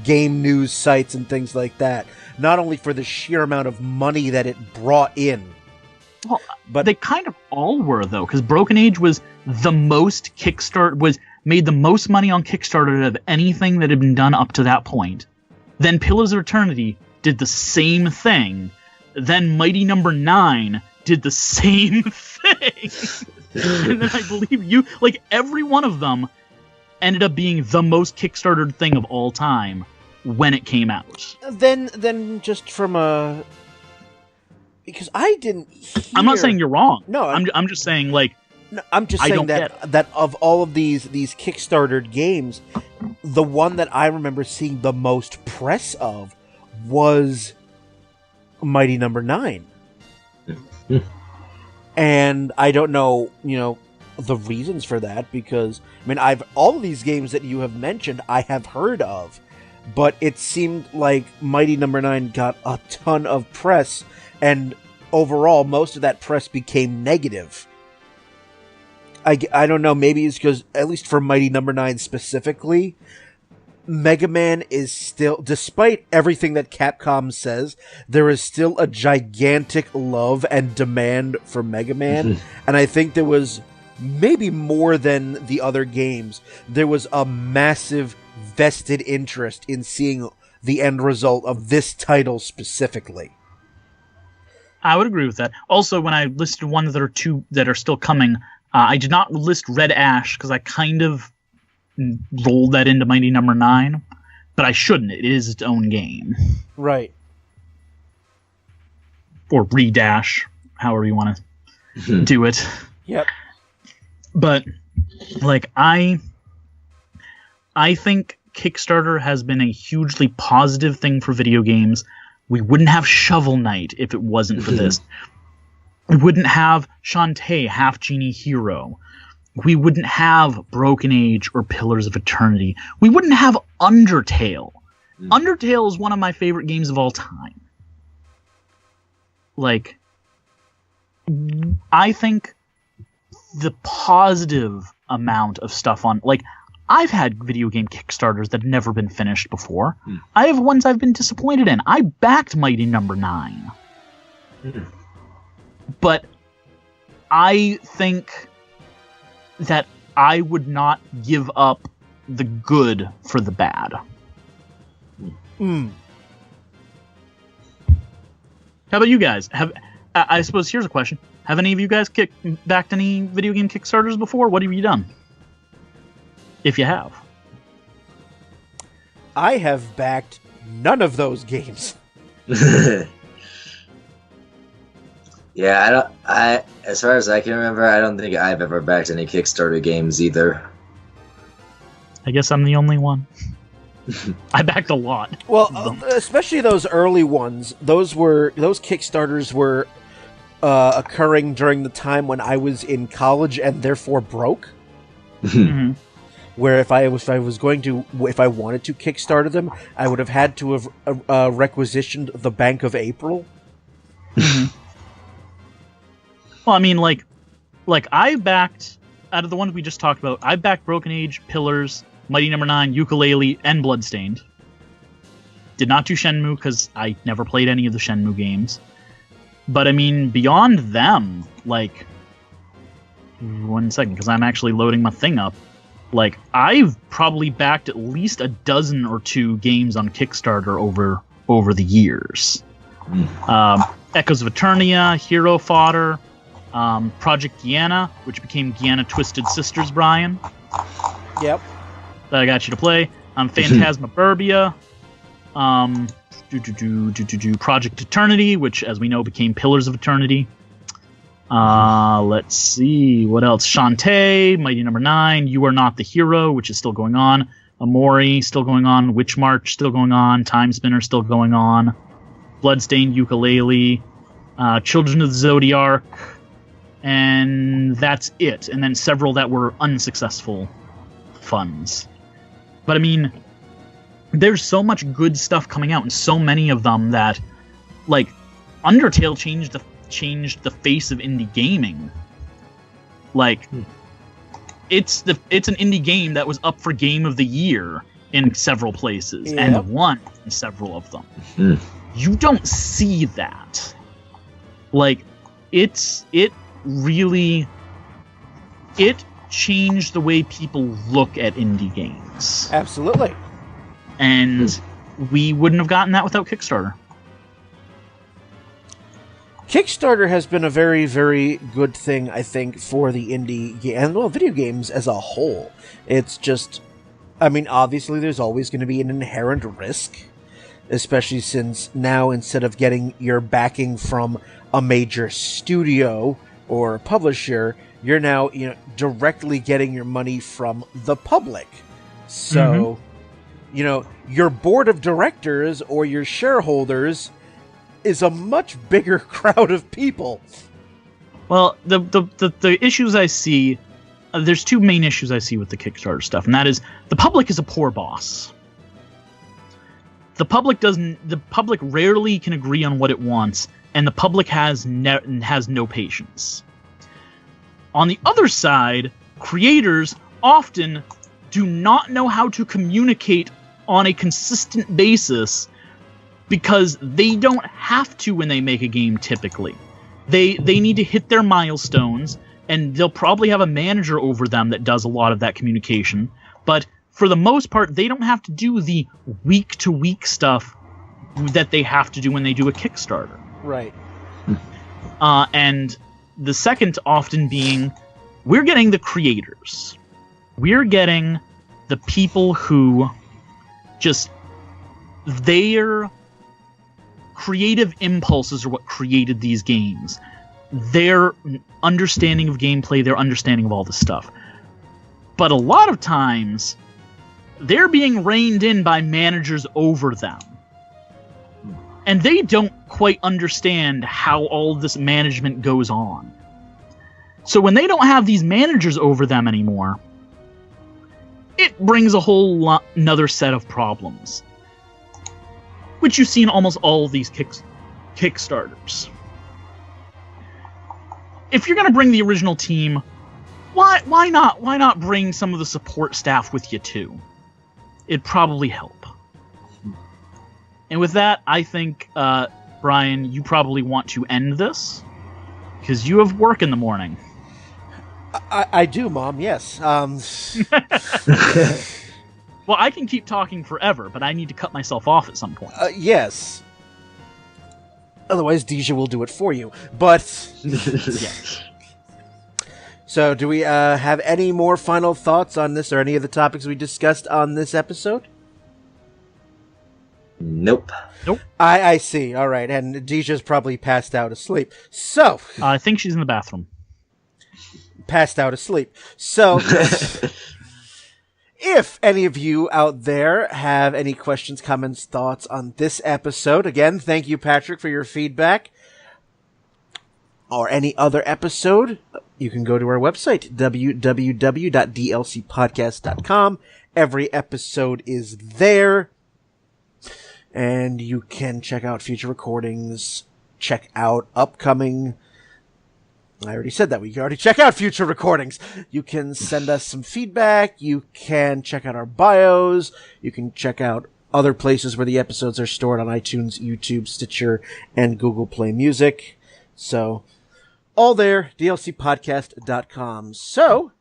game news sites and things like that. Not only for the sheer amount of money that it brought in. Well, but they kind of all were, though, because Broken Age was the most made the most money on Kickstarter of anything that had been done up to that point. Then Pillars of Eternity did the same thing. Then Mighty Number 9 did the same thing. And then I believe every one of them ended up being the most Kickstartered thing of all time when it came out. Then just from a... Because I didn't hear... I'm not saying you're wrong. No, I'm just saying, No, I'm just saying that of all of these Kickstartered games, the one that I remember seeing the most press of was Mighty Number 9. And I don't know, the reasons for that, because all of these games that you have mentioned I have heard of, but it seemed like Mighty Number 9 got a ton of press, and overall most of that press became negative. I don't know, maybe it's because, at least for Mighty Number 9 specifically, Mega Man is still, despite everything that Capcom says, there is still a gigantic love and demand for Mega Man, and I think there was, maybe more than the other games, there was a massive vested interest in seeing the end result of this title specifically. I would agree with that. Also, when I listed ones that are still coming, I did not list Red Ash because I kind of rolled that into Mighty Number 9, but I shouldn't. It is its own game. Right. Or Redash, however you want to do it. Yep. But, I think Kickstarter has been a hugely positive thing for video games. We wouldn't have Shovel Knight if it wasn't for this. We wouldn't have Shantae, Half Genie Hero. We wouldn't have Broken Age or Pillars of Eternity. We wouldn't have Undertale. Undertale is one of my favorite games of all time. I think the positive amount of stuff on... I've had video game Kickstarters that have never been finished before. I have ones I've been disappointed in. I backed Mighty Number 9. But I think that I would not give up the good for the bad. Mm. How about you guys? I suppose here's a question. Have any of you guys backed any video game Kickstarters before? What have you done? If you have. I have backed none of those games. Yeah, as far as I can remember, I don't think I've ever backed any Kickstarter games either. I guess I'm the only one. I backed a lot. Well, especially those early ones. Those Kickstarters were occurring during the time when I was in college and therefore broke. Mm-hmm. Where if I wanted to Kickstarter them, I would have had to have requisitioned the Bank of April. Mm-hmm. Well, I mean, like I backed, out of the ones we just talked about, I backed Broken Age, Pillars, Mighty No. 9, Yooka-Laylee, and Bloodstained. Did not do Shenmue because I never played any of the Shenmue games. But I mean, beyond them, like, 1 second, because I'm actually loading my thing up. Like, I've probably backed at least a dozen or two games on Kickstarter over the years. Echoes of Eternia, Hero Fodder, Project Guyana, which became Guyana Twisted Sisters, Brian. Yep. That I got you to play. Phantasmagoria, Project Eternity, which, as we know, became Pillars of Eternity. Let's see, what else? Shantae, Mighty No. 9, You Are Not the Hero, which is still going on. Amori, still going on. Witch March, still going on. Time Spinner, still going on. Bloodstained, Yooka-Laylee, Children of the Zodiac, and that's it. And then several that were unsuccessful funds. But I mean, there's so much good stuff coming out, and so many of them that, like, Undertale changed the face of indie gaming. Like, it's an indie game that was up for Game of the Year in several places, and won in several of them. You don't see that. Like, it really changed the way people look at indie games. Absolutely. And we wouldn't have gotten that without Kickstarter. Kickstarter has been a very, very good thing, I think, for the indie and video games as a whole. It's just, I mean, obviously there's always going to be an inherent risk, especially since now instead of getting your backing from a major studio or publisher, you're now, directly getting your money from the public. So, your board of directors or your shareholders is a much bigger crowd of people. Well, the issues I see, there's two main issues I see with the Kickstarter stuff, and that is the public is a poor boss. The public rarely can agree on what it wants, and the public has no patience. On the other side, creators often do not know how to communicate on a consistent basis because they don't have to when they make a game typically. They need to hit their milestones, and they'll probably have a manager over them that does a lot of that communication, but for the most part, they don't have to do the week-to-week stuff that they have to do when they do a Kickstarter. Right. And the second often being, we're getting the creators. We're getting the people who just, their creative impulses are what created these games. Their understanding of gameplay, their understanding of all this stuff. But a lot of times, they're being reined in by managers over them. And they don't quite understand how all this management goes on. So when they don't have these managers over them anymore, it brings a whole another set of problems. Which you see in almost all of these Kickstarters. If you're going to bring the original team, why not bring some of the support staff with you too? It'd probably help. And with that, I think, Brian, you probably want to end this. Because you have work in the morning. I do, Mom, yes. Well, I can keep talking forever, but I need to cut myself off at some point. Yes. Otherwise, Dejah will do it for you. But... Yeah. So, do we have any more final thoughts on this or any of the topics we discussed on this episode? Nope. I see. All right. And Dejah's probably passed out asleep. So... I think she's in the bathroom. Passed out asleep. So... If any of you out there have any questions, comments, thoughts on this episode, again, thank you, Patrick, for your feedback. Or any other episode, you can go to our website, www.dlcpodcast.com. Every episode is there. And you can check out future recordings, check out upcoming... I already said that. We can already check out future recordings. You can send us some feedback. You can check out our bios. You can check out other places where the episodes are stored on iTunes, YouTube, Stitcher, and Google Play Music. So, all there, dlcpodcast.com. So,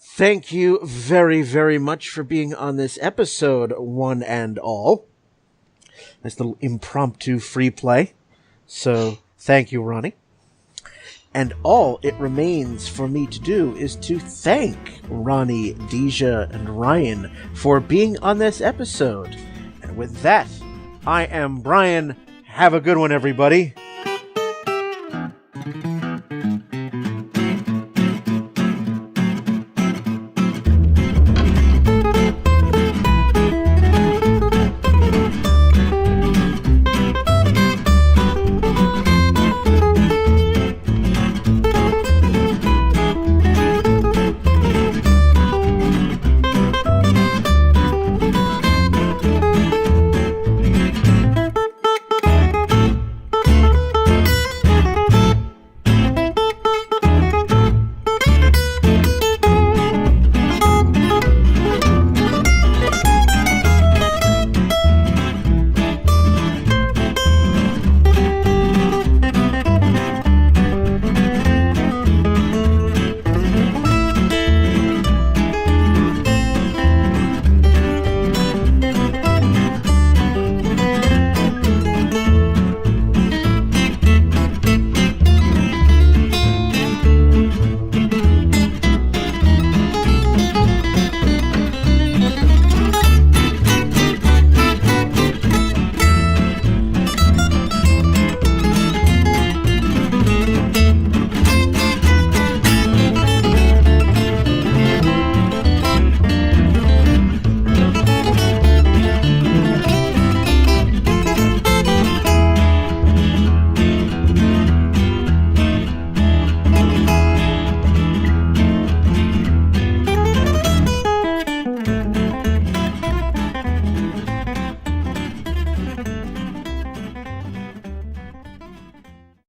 thank you very, very much for being on this episode, one and all. Nice little impromptu free play. So, thank you, Ronnie. And all it remains for me to do is to thank Ronnie, Dejah, and Ryan for being on this episode. And with that, I am Brian. Have a good one, everybody.